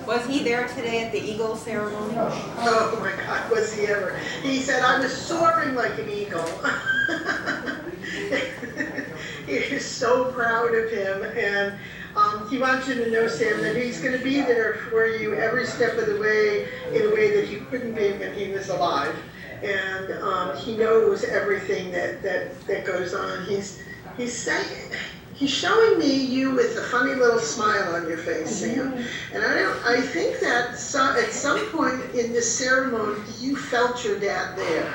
Was he there today at the Eagle ceremony? Oh my God, was he ever. He said, I was soaring like an eagle. He is so proud of him, and he wants you to know, Sam, that he's going to be there for you every step of the way in a way that he couldn't be when he was alive. And he knows everything that goes on. He's showing me you with a funny little smile on your face, Sam. And I think that at some point in this ceremony, you felt your dad there,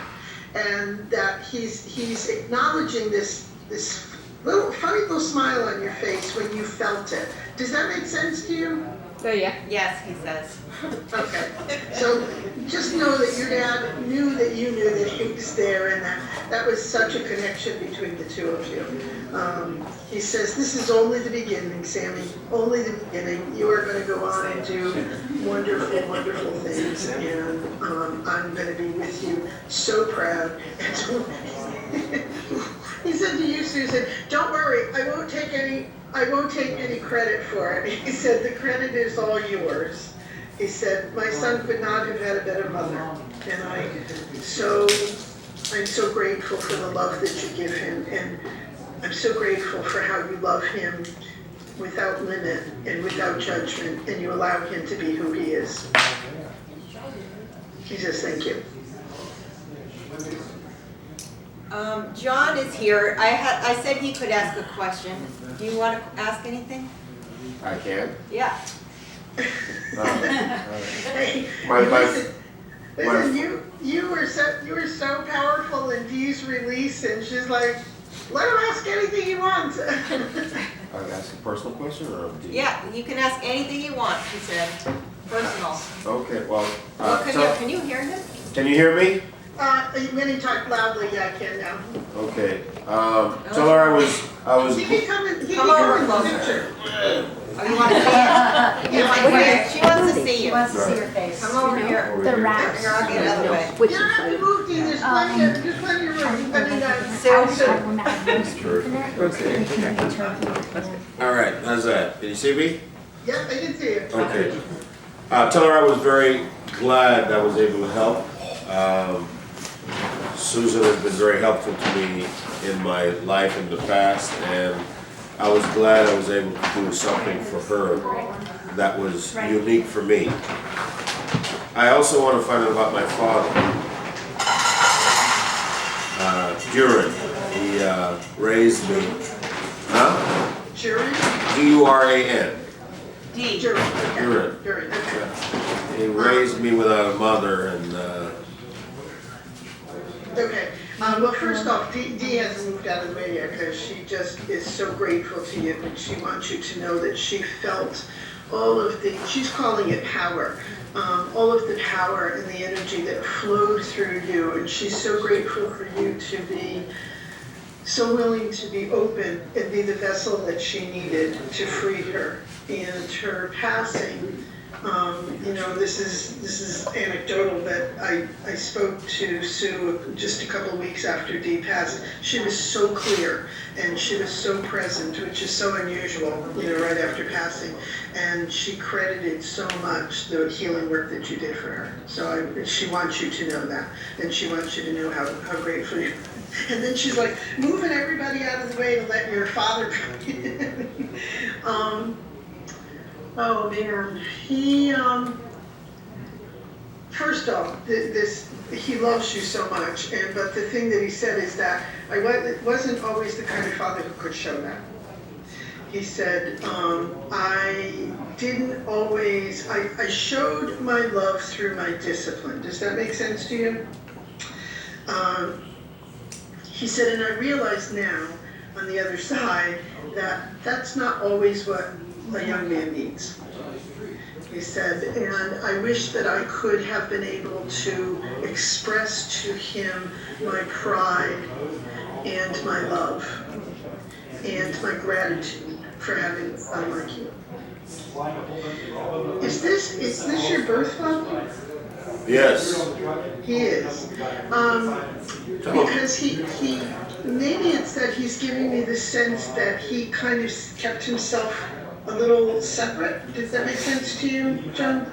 and that he's acknowledging this funny little smile on your face when you felt it. Does that make sense to you? So yeah. Yes, he says. Okay, so just know that your dad knew that you knew that he was there, and that was such a connection between the two of you. He says, this is only the beginning, Sammy, only the beginning. You are going to go on and do wonderful, wonderful things, and I'm going to be with you, so proud. And so, he said to you, Susan, don't worry, I won't take any credit for it. He said, the credit is all yours. He said, my son could not have had a better mother. And I'm so grateful for the love that you give him. And I'm so grateful for how you love him without limit and without judgment. And you allow him to be who he is. He says, thank you. John is here. I said he could ask a question. Do you want to ask anything? I can. Yeah. Hey, My- listen, you were so powerful in Dee's release, and she's like, let him ask anything he wants. I ask a personal question or? do you- Yeah, you can ask anything you want, she said. Personal. Okay, well, Well, tell- can you hear him? can you hear me? When he talked loudly, yeah, I can now. Okay, tell her I was, He can come in, he can Come come over in the closer. picture. Oh, you want to see it? You want to see it? She wants to see She you. wants to see your face. Come over here. over The here. wraps. Here, I'll get out of the way. You don't have to move, Dee, there's plenty of room. I mean, All right, how's that? Can you see me? Yep, I can see it. Okay. Tell her I was very glad I was able to help. Susan has been very helpful to me in my life in the past, and I was glad I was able to do something for her that was unique for me. I also want to find out about my father, Duran. He raised me, Jury? D-U-R-A-N. D. Jury, okay. Duran. Jury, okay. He raised me without a mother, and Okay, well, first off, Dee hasn't moved out of the way yet because she just is so grateful to you, and she wants you to know that she felt all of the, she's calling it power, all of the power and the energy that flowed through you, and she's so grateful for you to be so willing to be open and be the vessel that she needed to free her. And her passing, you know, this is anecdotal, but I spoke to Sue just a couple of weeks after Dee passed. She was so clear and she was so present, which is so unusual, you know, right after passing. And she credited so much the healing work that you did for her. So she wants you to know that, and she wants you to know how grateful you are. And then she's like, moving everybody out of the way to let your father come in. Oh man, he, first off, he loves you so much, but the thing that he said is that wasn't always the kind of father who could show that. He said, I didn't always, I showed my love through my discipline. Does that make sense to you? He said, and I realize now, on the other side, that that's not always what a young man needs. He said, and I wish that I could have been able to express to him my pride and my love and my gratitude for having a son like you. Is this your birth father? yes. He is. Because he maybe it's that he's giving me the sense that he kind of kept himself a little separate. Does that make sense to you, John?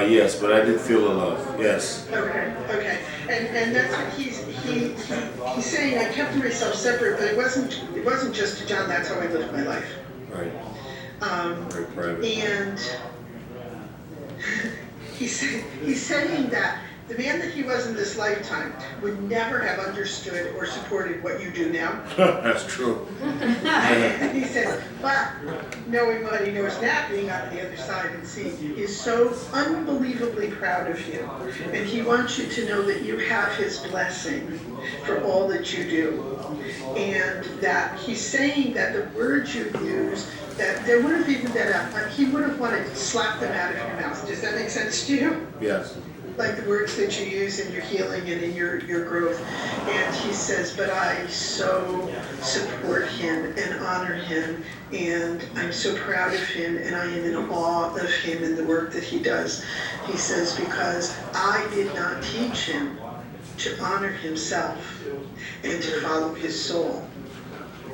Yes, but I did feel the love, yes. Okay. And that's what he's saying. I kept myself separate, but it wasn't just to John. That's how I lived my life. Right, very private. And he's saying that the man that he was in this lifetime would never have understood or supported what you do now. That's true. He said, but knowing what he knows now, being on the other side and seeing you, is so unbelievably proud of you. And he wants you to know that you have his blessing for all that you do. And that he's saying that the words you use, that there would have even been he would have wanted to slap them out of your mouth. Does that make sense to you? Yes. Like the words that you use in your healing and in your growth. And he says, but I so support him and honor him, and I'm so proud of him, and I am in awe of him and the work that he does. He says, because I did not teach him to honor himself and to follow his soul.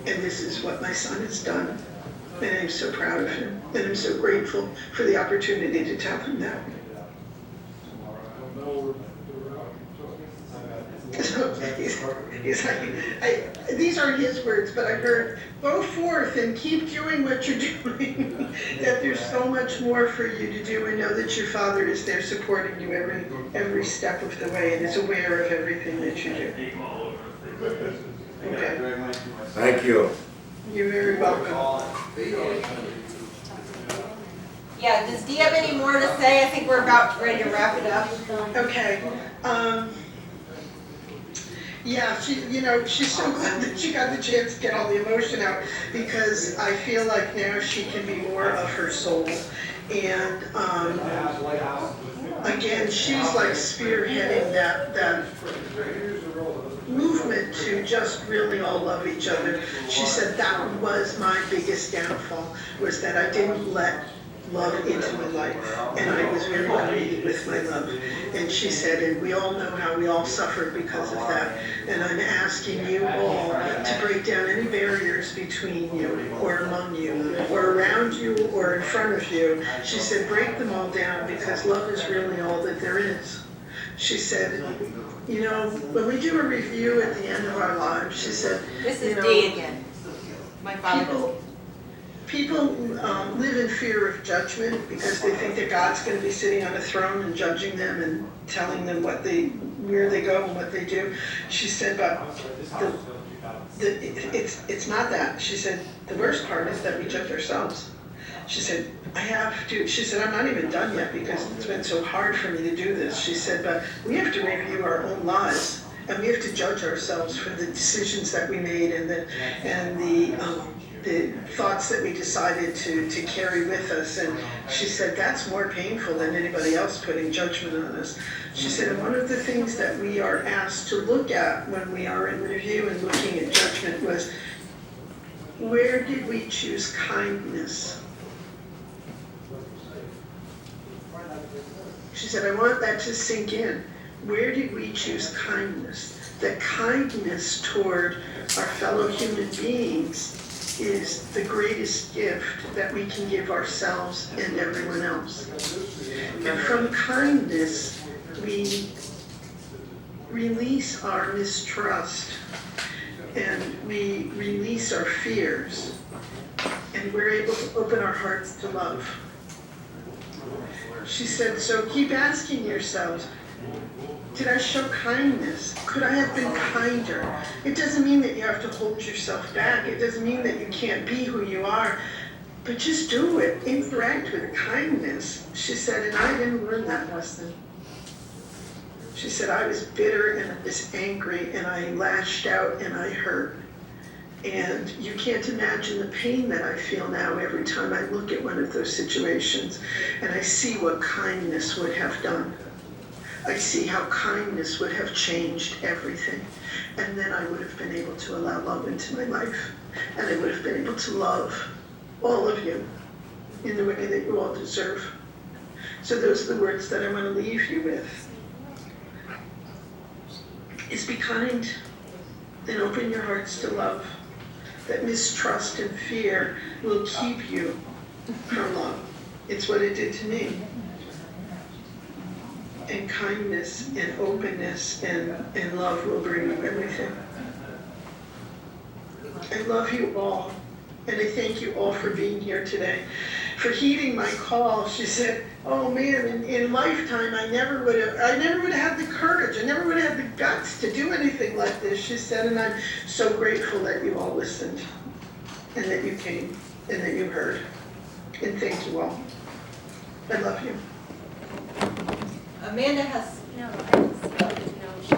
And this is what my son has done. And I'm so proud of him, and I'm so grateful for the opportunity to tell him that. So he's like, these aren't his words, but I heard, go forth and keep doing what you're doing. That there's so much more for you to do, and know that your father is there supporting you every step of the way and is aware of everything that you do. Okay, Thank you. you're very welcome. Yeah, does Dee have any more to say? I think we're about ready to wrap it up. Okay, yeah, she's so glad that she got the chance to get all the emotion out, because I feel like now she can be more of her soul. And, again, she's like spearheading that movement to just really all love each other. She said that was my biggest downfall, was that I didn't let love into my life, and I was very greedy with my love. And she said, and we all know how we all suffered because of that. And I'm asking you all to break down any barriers between you, or among you, or around you, or in front of you. She said, break them all down, because love is really all that there is. She said, when we do a review at the end of our lives, she said, This is Dee again. My father. People live in fear of judgment because they think that God's going to be sitting on a throne and judging them and telling them where they go and what they do. She said, but it's not that. She said, the worst part is that we judge ourselves. She said, she said, I'm not even done yet because it's been so hard for me to do this. She said, but we have to review our own lives, and we have to judge ourselves for the decisions that we made and the thoughts that we decided to carry with us. And she said, that's more painful than anybody else putting judgment on us. She said, and one of the things that we are asked to look at when we are in review and looking at judgment was, where did we choose kindness? She said, I want that to sink in. Where did we choose kindness? That kindness toward our fellow human beings is the greatest gift that we can give ourselves and everyone else. And from kindness, we release our mistrust, and we release our fears, and we're able to open our hearts to love. She said, so keep asking yourselves, did I show kindness? Could I have been kinder? It doesn't mean that you have to hold yourself back. It doesn't mean that you can't be who you are. But just do it. Interact with kindness. She said, and I didn't learn that lesson. She said, I was bitter and I was angry and I lashed out and I hurt. And you can't imagine the pain that I feel now every time I look at one of those situations and I see what kindness would have done. I see how kindness would have changed everything. And then I would have been able to allow love into my life. And I would have been able to love all of you in the way that you all deserve. So those are the words that I want to leave you with. Is be kind and open your hearts to love. That mistrust and fear will keep you from love. It's what it did to me. And kindness and openness and love will bring you everything. I love you all, and I thank you all for being here today. For heeding my call. She said, oh man, in lifetime I never would have had the courage, I never would have had the guts to do anything like this. She said, and I'm so grateful that you all listened, and that you came, and that you heard. And thank you all. I love you. Amanda has, No, I just feel she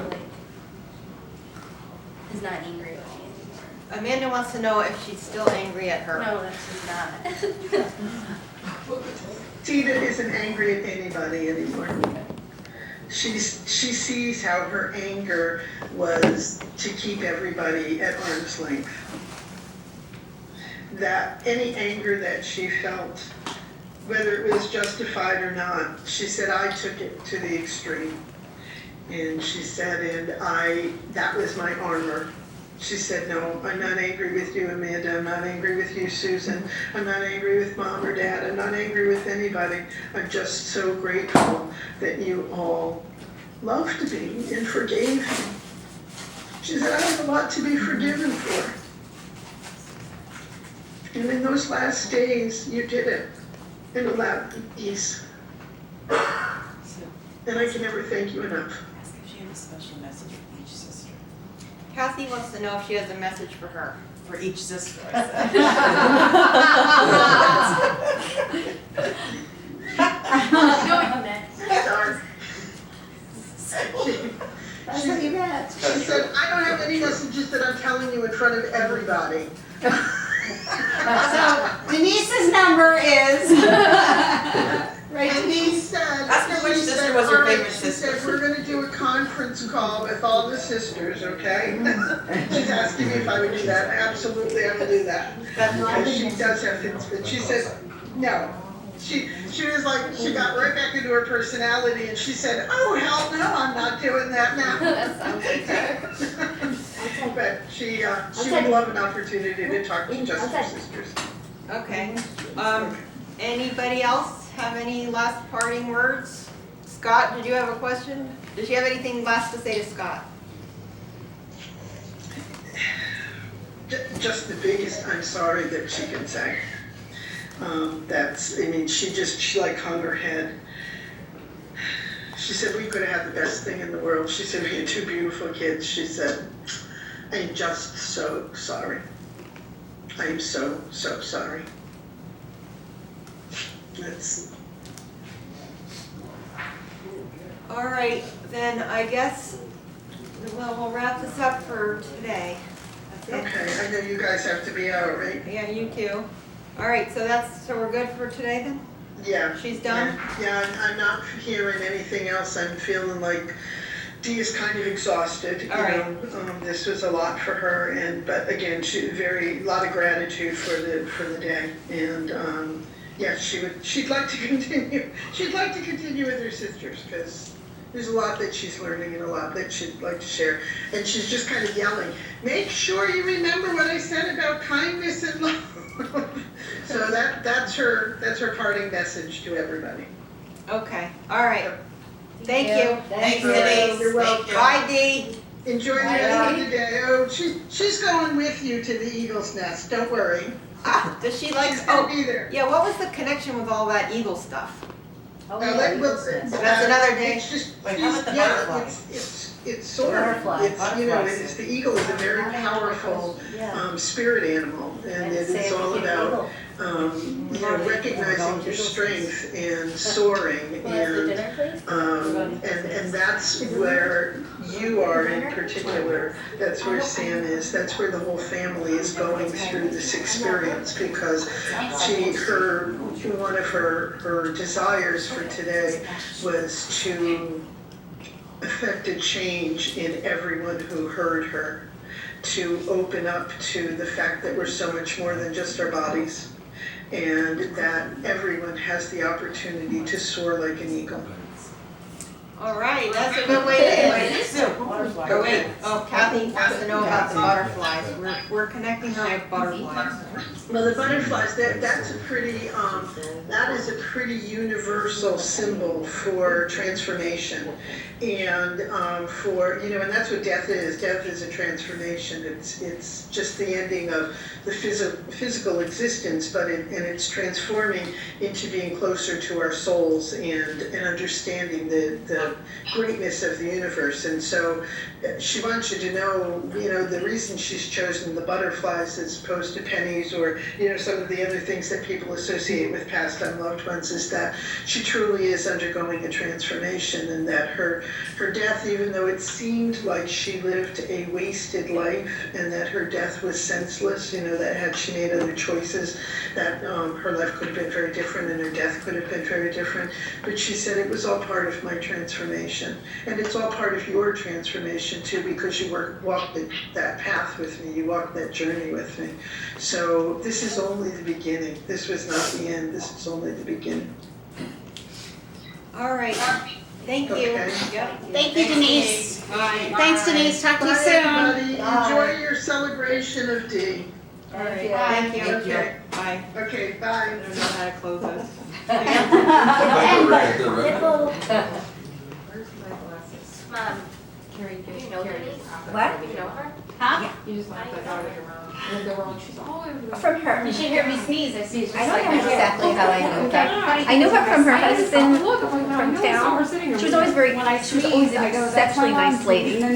is not angry with me anymore. Amanda wants to know if she's still angry at her. No, that she's not. Tina isn't angry at anybody anymore. She sees how her anger was to keep everybody at arm's length. That any anger that she felt, whether it was justified or not, she said, I took it to the extreme. And she said, that was my armor. She said, no, I'm not angry with you, Amanda. I'm not angry with you, Susan. I'm not angry with Mom or Dad. I'm not angry with anybody. I'm just so grateful that you all loved me and forgave me. She said, I have a lot to be forgiven for. And in those last days, you did it and allowed me peace. And I can never thank you enough. Ask if she had a special message for each sister. Kathy wants to know if she has a message for her. For each sister. Darn. That's what you meant. She said, I don't have any messages that I'm telling you in front of everybody. So Denise's number is. And he said. Ask her which she sister said, was her "All right," favorite she sister. said, we're gonna do a conference call with all the sisters, okay? She's asking me if I would do that. Absolutely, I will do that. Because she does have things, but she said, no. She was like, she got right back into her personality and she said, oh, hell no, I'm not doing that now. That sounds like But she would love an opportunity to talk to just her sisters. Okay. Anybody else have any last parting words? Scott, did you have a question? Did you have anything last to say to Scott? Just the biggest I'm sorry that she can say. She like hung her head. She said, we could have had the best thing in the world. She said, we had 2 beautiful kids. She said, I'm just so sorry. I am so, so sorry. That's. All right, then I guess, well, we'll wrap this up for today. That's it. Okay, I know you guys have to be out, right? Yeah, you too. All right, so we're good for today then? Yeah. She's done? Yeah, I'm not hearing anything else. I'm feeling like Dee is kind of exhausted, you All right. know. This was a lot for her, but again, lot of gratitude for the day. And yeah, she'd like to continue. She'd like to continue with her sisters because there's a lot that she's learning and a lot that she'd like to share. And she's just kind of yelling, make sure you remember what I said about kindness and love. So that's her parting message to everybody. Okay, all right. Thank you. Thank Thanks, you. Denise. You're welcome. Bye, Dee. Enjoy the rest of the day. Oh, she's going with you to the Eagle's Nest. Don't worry. Does she like, She's gonna oh, be there. yeah, what was the connection with all that eagle stuff? Oh, Now, yeah, That's another day. It's just, Wait, how about the yeah, butterflies? it's sort of, Butterfly. it's the eagle is a very powerful Yeah. spirit animal, and it is all about recognizing your strength and soaring, and that's where you are in particular. That's where Sam is. That's where the whole family is going through this experience, because one of her desires for today was to affect a change in everyone who heard her, to open up to the fact that we're so much more than just our bodies, and that everyone has the opportunity to soar like an eagle. All right, that's a good way to end it. Oh, wait, Kathy wants to know about the butterflies. We're connecting her with butterflies. Well, the butterflies, that is a pretty universal symbol for transformation. And and that's what death is. Death is a transformation. It's just the ending of the physical existence, but it's transforming into being closer to our souls and understanding the greatness of the universe. And so she wants you to know, the reason she's chosen the butterflies as opposed to pennies or, some of the other things that people associate with past unloved ones, is that she truly is undergoing a transformation, and that her death, even though it seemed like she lived a wasted life and that her death was senseless, that had she made other choices, that her life could have been very different and her death could have been very different. But she said it was all part of my transformation. And it's all part of your transformation too, because you walked that path with me, you walked that journey with me. So this is only the beginning. This was not the end, this is only the beginning. All right, thank you. Okay. Yep. Thank you, Denise. Bye. Thanks, Denise. Talk to you Bye, soon. everybody. Enjoy your celebration of D. All right, Bye. thank you. Okay. Bye. Okay, bye. I don't know how to close this. Where's my glasses? You know Denise? What? You know her? Huh? You just left that dog around. And they were like, she's always. From her. You should hear me sneeze. I see. I don't know exactly how I know her. I knew her from her husband from town. She was always very, she was always an exceptionally nice lady to me.